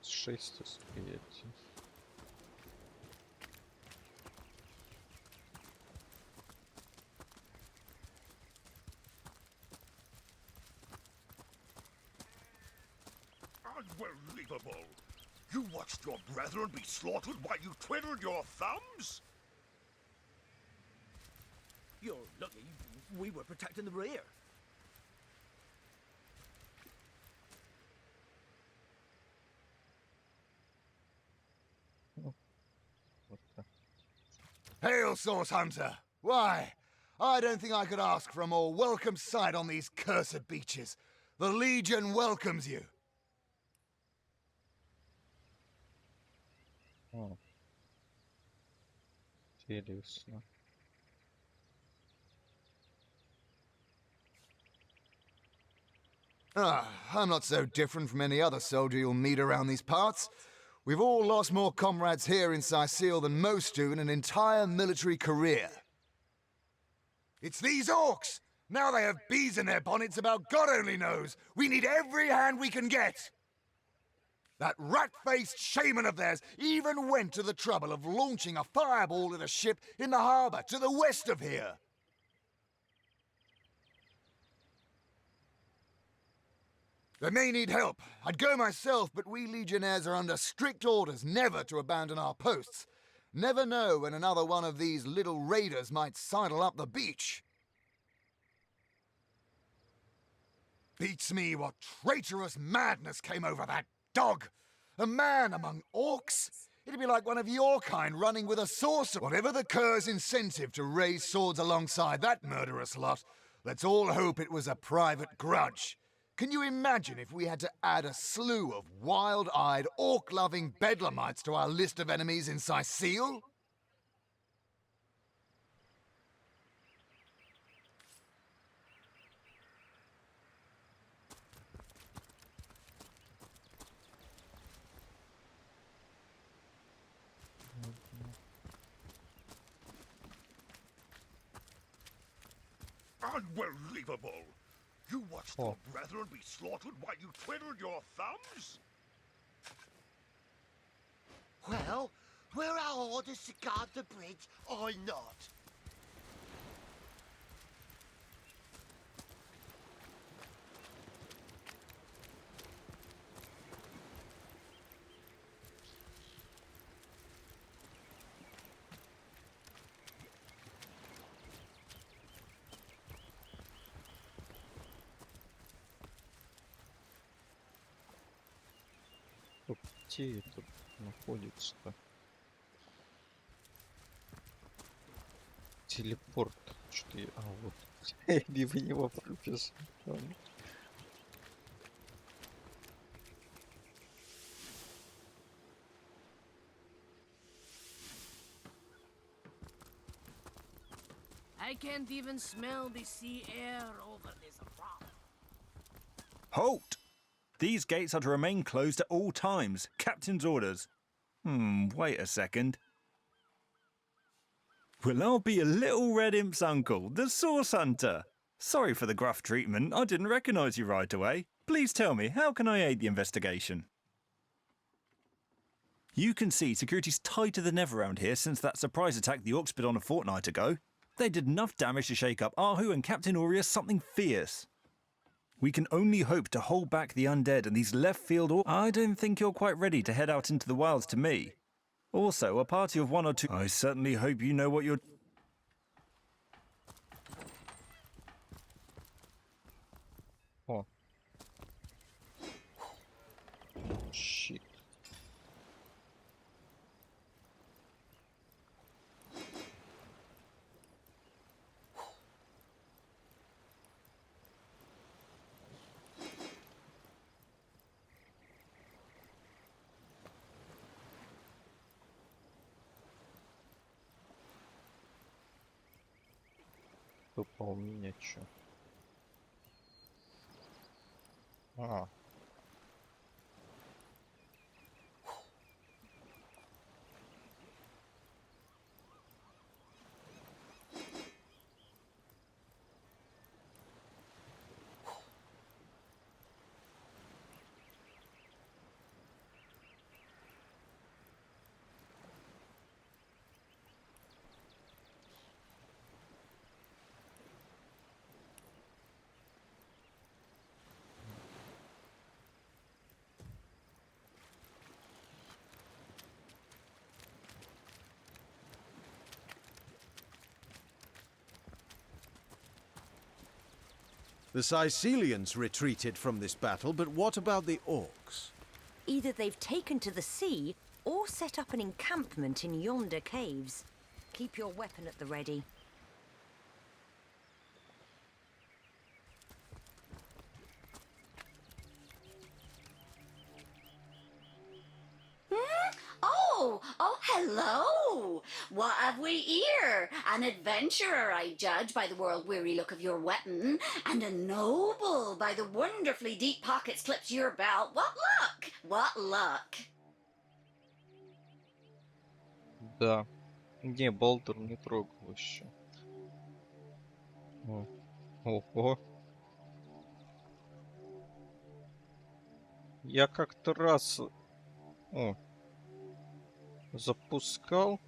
6 восприятий. Unbelievable! You watched your brethren be slaughtered while you twiddled your thumbs? You're lucky we were protecting the rear. Hail, Source Hunter! Why, I don't think I could ask for a more welcome sight on these cursed beaches. The Legion welcomes you. О. Интересно. I'm not so different from any other soldier you'll meet around these parts. We've all lost more comrades here in Sicil than most do in an entire military career. It's these orcs! Now they have bees in their bonnets about God only knows. We need every hand we can get. That rat-faced shaman of theirs even went to the trouble of launching a fireball at a ship in the harbor to the west of here. They may need help. I'd go myself, but we legionnaires are under strict orders never to abandon our posts. Never know when another one of these little raiders might sidle up the beach. Beats me what traitorous madness came over that dog. A man among orcs? It'd be like one of your kind running with a sorcerer. Whatever the cur's incentive to raise swords alongside that murderous lot, let's all hope it was a private grudge. Can you imagine if we had to add a slew of wild-eyed, orc-loving bedlamites to our list of enemies in Sicile? Unbelievable! You watched your brethren be slaughtered while you twiddled your thumbs? Well, were our orders to guard the bridge or not? Где это находится-то? Телепорт. Что я... А, вот. Мимо него пробежал. I can't even smell the sea air over this rock. Halt! These gates are to remain closed at all times. Captain's orders. Wait a second. Well, I'll be a little red imp's uncle, the Source Hunter. Sorry for the gruff treatment. I didn't recognise you right away. Please tell me, how can I aid the investigation? You can see security's tighter than ever around here since that surprise attack the Orcs put on a fortnight ago. They did enough damage to shake up Ahu and Captain Aureus something fierce. We can only hope to hold back the undead and these left-field orcs. I don't think you're quite ready to head out into the wilds to me. Also, a party of 1 or 2... I certainly hope you know what you're... О. Щит. Тупо у меня чё? А. The Sicilians retreated from this battle, but what about the orcs? Either they've taken to the sea or set up an encampment in yonder caves. Keep your weapon at the ready. Oh, hello! What have we here? An adventurer, I judge, by the world-weary look of your weapon, and a noble by the wonderfully deep pockets clipped to your belt. What luck! What luck! Да. Не, Балдер не трогал еще. Ого. Я как-то раз... запускал.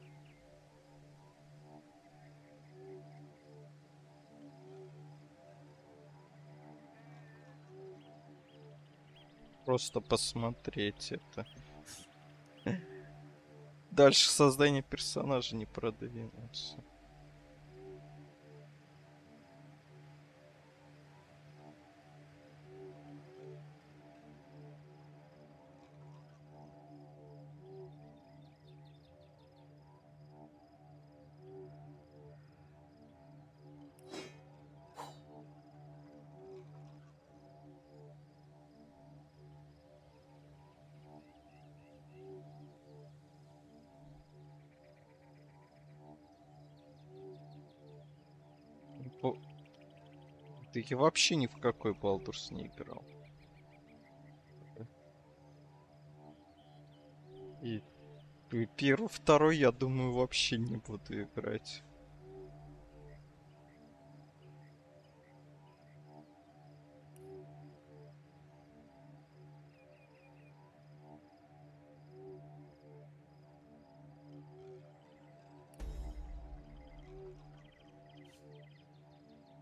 Просто посмотреть это. Дальше создание персонажа не продвинулся. Да я вообще ни в какой Baldur's не играл. И первый, второй, я думаю, вообще не буду играть.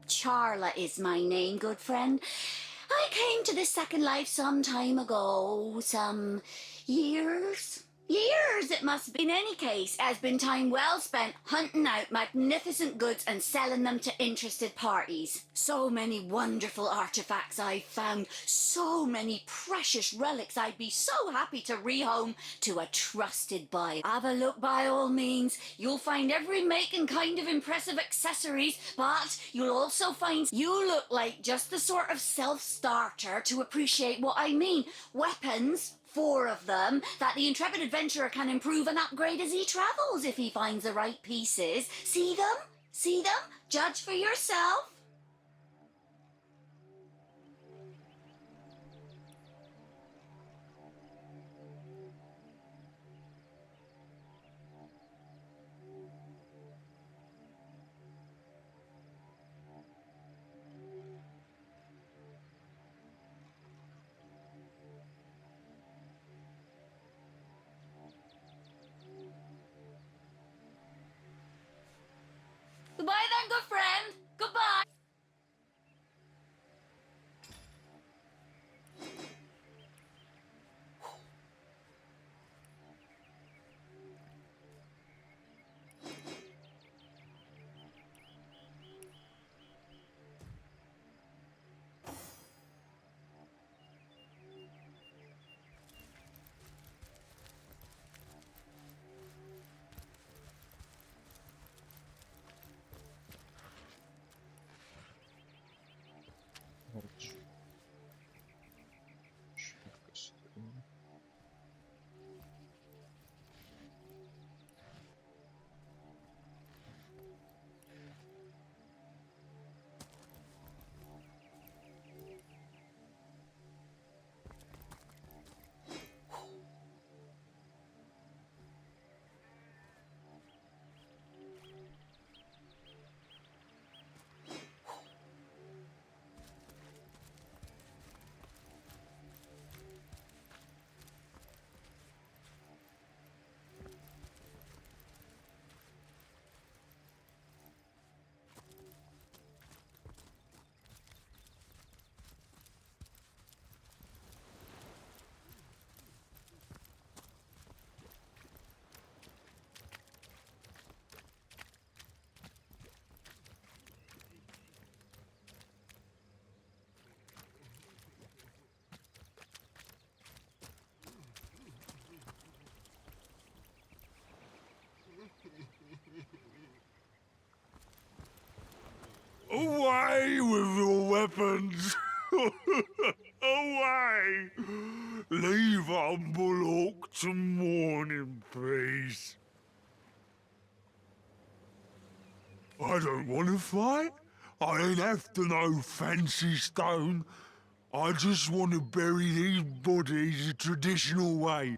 Charla is my name, good friend. I came to the Second Life some time ago. Some years. Years it must be. In any case, it has been time well spent hunting out magnificent goods and selling them to interested parties. So many wonderful artifacts I've found. So many precious relics I'd be so happy to rehome to a trusted buyer. Have a look by all means. You'll find every make and kind of impressive accessories, but you'll also find you look like just the sort of self-starter to appreciate what I mean. Weapons, 4 of them, that the intrepid adventurer can improve and upgrade as he travels if he finds the right pieces. See them? See them? Judge for yourself. Goodbye then, good friend. Goodbye. Away with your weapons! Away! Leave humble orc to mourn in peace. I don't want to fight. I ain't after no fancy stone. I just want to bury these bodies the traditional way.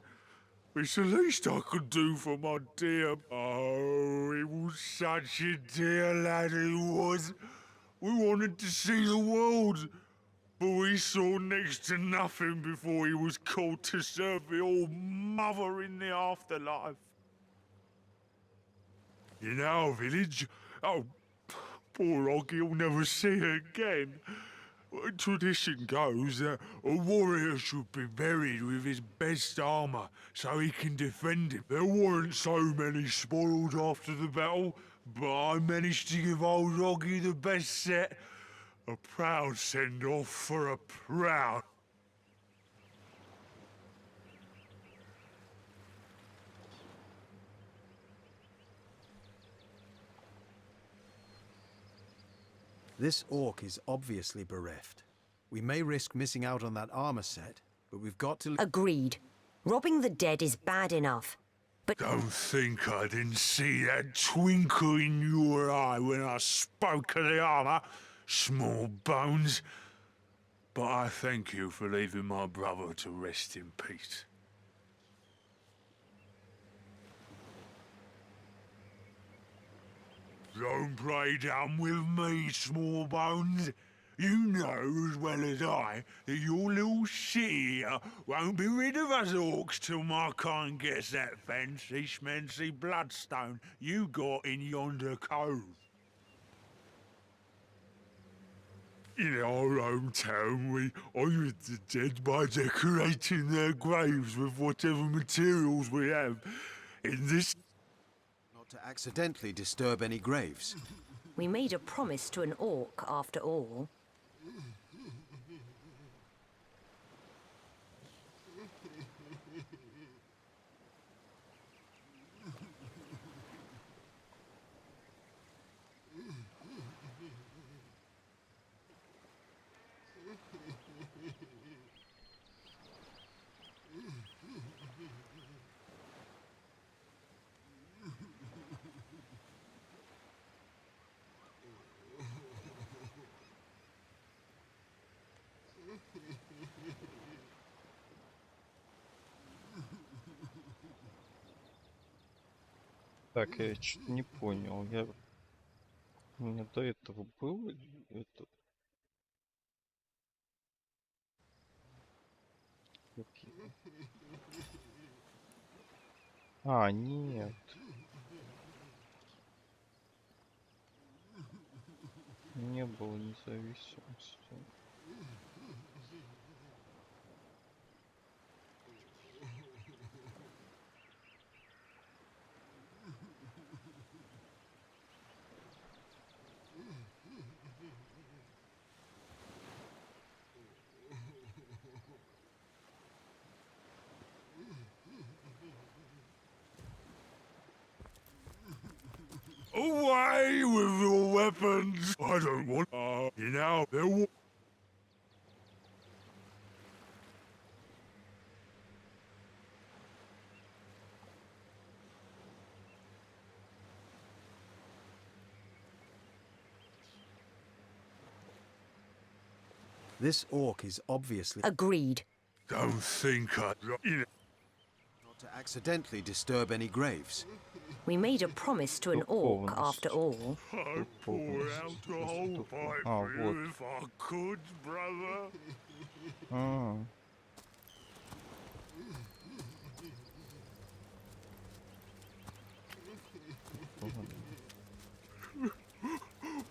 It's the least I could do for my dear... Oh, he was such a dear lad, he was. We wanted to see the world, but we saw next to nothing before he was called to serve the old mother in the afterlife. In our village, oh, poor Oggy will never see her again. Tradition goes that a warrior should be buried with his best armor so he can defend it. There weren't so many spoiled after the battle, but I managed to give old Oggy the best set. A proud send-off for a proud... This orc is obviously bereft. We may risk missing out on that armor set, but we've got to... Agreed. Robbing the dead is bad enough, but... Don't think I didn't see that twinkle in your eye when I spoke of the armor, small bones. But I thank you for leaving my brother to rest in peace. Don't play dumb with me, small bones. You know as well as I that your little city here won't be rid of us orcs till my kind gets that fancy schmancy bloodstone you got in yonder cove. In our hometown, we honour the dead by decorating their graves with whatever materials we have. In this... Not to accidentally disturb any graves. We made a promise to an orc, after all. Так, я что-то не понял. У меня до этого был этот... Как его? А, нет. Не было независимости. Away with your weapons! I don't want... you know, there wa... This orc is obviously... Agreed. Don't think I... you know... Not to accidentally disturb any graves. We made a promise to an orc, after all. I'd pour out a whole pipe for you if I could, brother. А.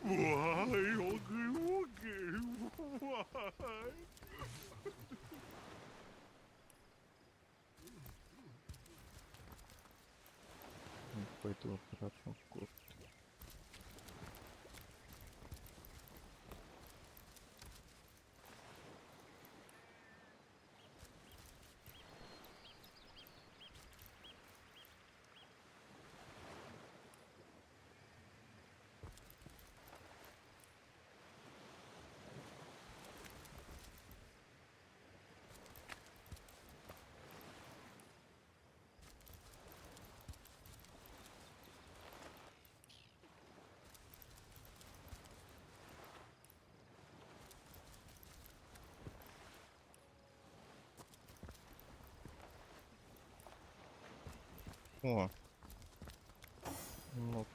Why, Oggy Woggy? Why? Пойду обратно в город. О. Ну.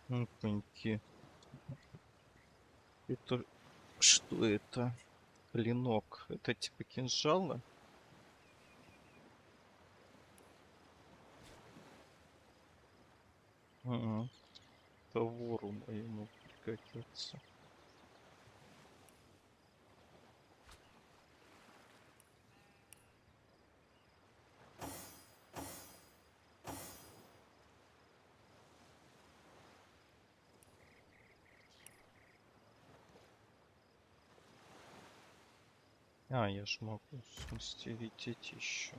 Опаньки. Это Что это? Клинок. Это типа кинжала? Ага. Товару моему пригодится. А, я ж могу смастерить эти еще.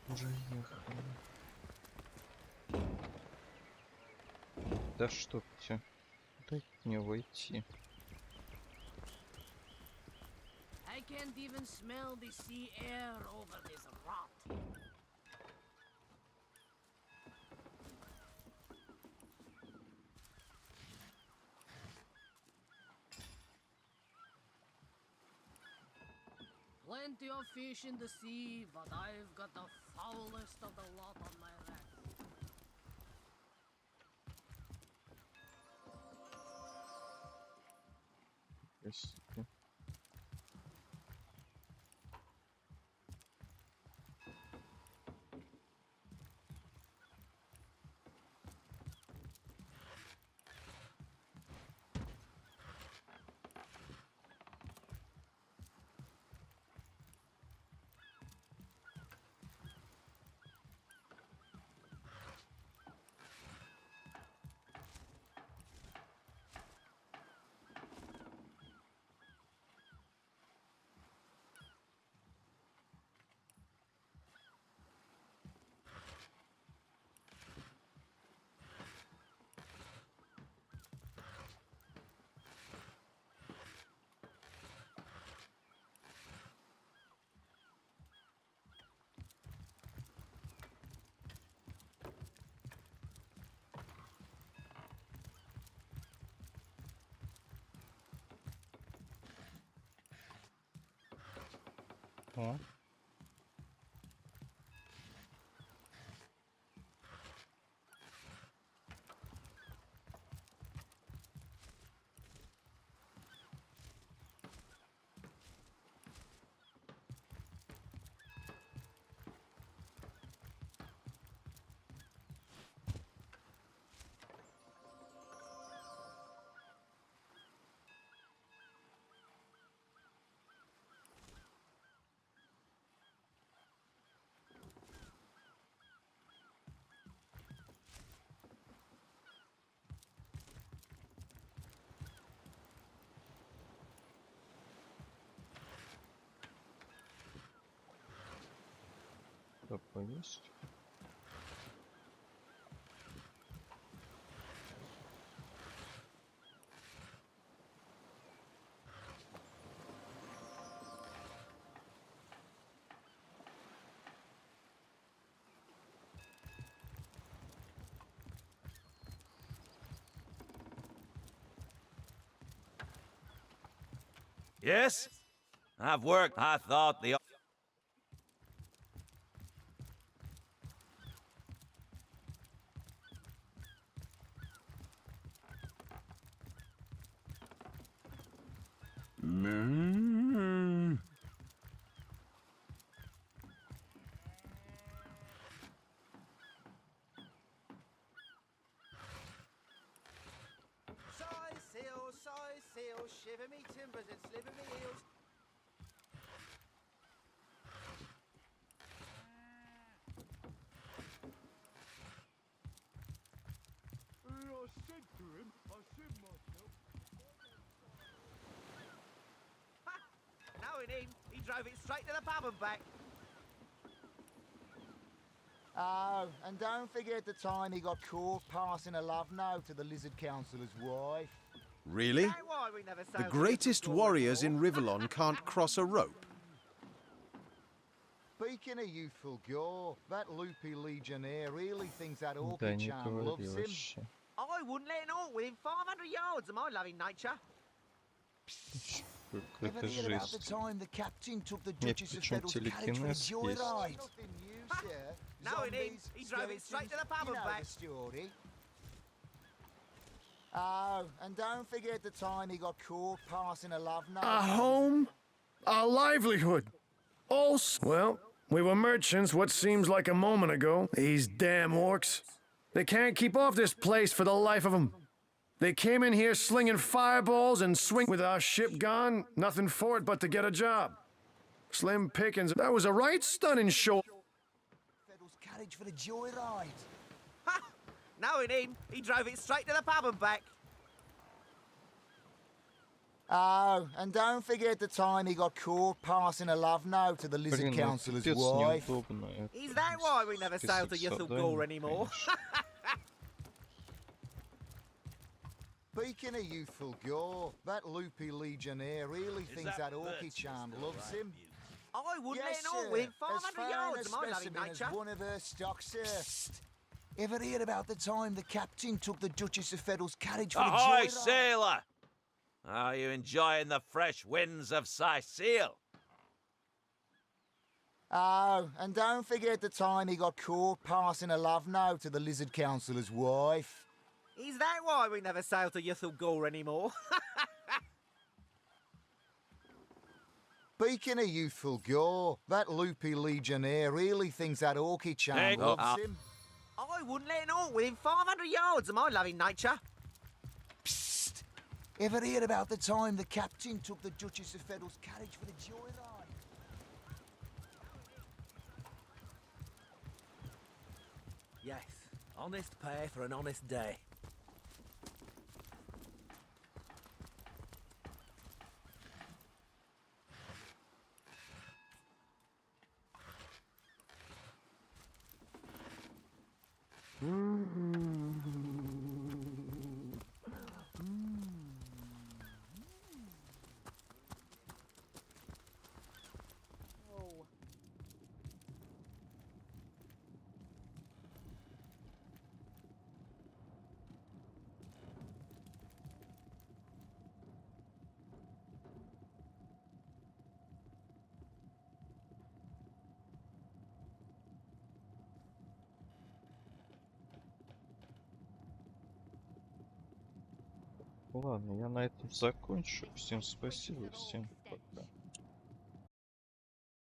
Уже ехали. Да чтоб тебе. Дайте мне войти. I can't even smell the sea air over this rot. Plenty of fish in the sea, but I've got the foulest of the lot on my rack. Простите. О. Что есть? Yes? I've worked. I thought the... Shiver me timbers and sliver me heels. drove it straight to the pub and back. Oh, and don't forget the time he got caught passing a love note to the Lizard Councillor's wife. Really? Is that why we never The sailed greatest to Yusuf warriors Gore in Rivellon can't cross a rope. Speaking of youthful gore, that loopy legionnaire really thinks that Да, orchid не charm говори loves him. вообще. I wouldn't let an orc within 500 yards of my loving nature. Ever Какая-то hear about the жесть. time the captain took the Нет, Duchess of причем Feddle's carriage for a телекинез есть. joyride? Nothing new, sir. No, it ain't. Zombies, He drove it straight to the pub you and know back. the story. Oh, and don't forget the time he got caught passing a love note. A home, a livelihood. Well, we were merchants what seems like a moment ago. These damn orcs. They can't keep off this place for the life of them. They came in here slinging fireballs and swing. With our ship gone, nothing for it but to get a job. Slim pickings. That was a right stunning show. Feddle's carriage for the joyride. Ha! No, it ain't. He drove it straight to the pub and back. Oh, and don't forget the time he got caught passing a love note to the Lizard Блин, ну Councillor's пипец wife. неудобно. Это Is that why we never sailed to список Yusuf заданий, Gore anymore? конечно. Speaking of youthful gore, that loopy legionnaire really thinks that orchid charm loves him. I wouldn't Yes, let an orc sir. within As 500 fine yards a of my loving specimen as nature. one of her stock, sir. Ever hear about the time the captain took the Duchess of Feddle's carriage for Ahoy, the joyride? sailor! Are you enjoying the fresh winds of Sicile? Oh, and don't forget the time he got caught passing a love note to the Lizard Councillor's wife. Is that why we never sailed to Yusuf Gore anymore? Speaking of youthful gore, that loopy legionnaire really thinks that orchid charm Hey, loves him. I wouldn't let an orc within 500 yards of my loving nature. Psst! Ever hear about the time the captain took the Duchess of Feddle's carriage for the joyride? Yes, honest pay for an honest day. Ладно, я на этом закончу. Всем спасибо, всем пока.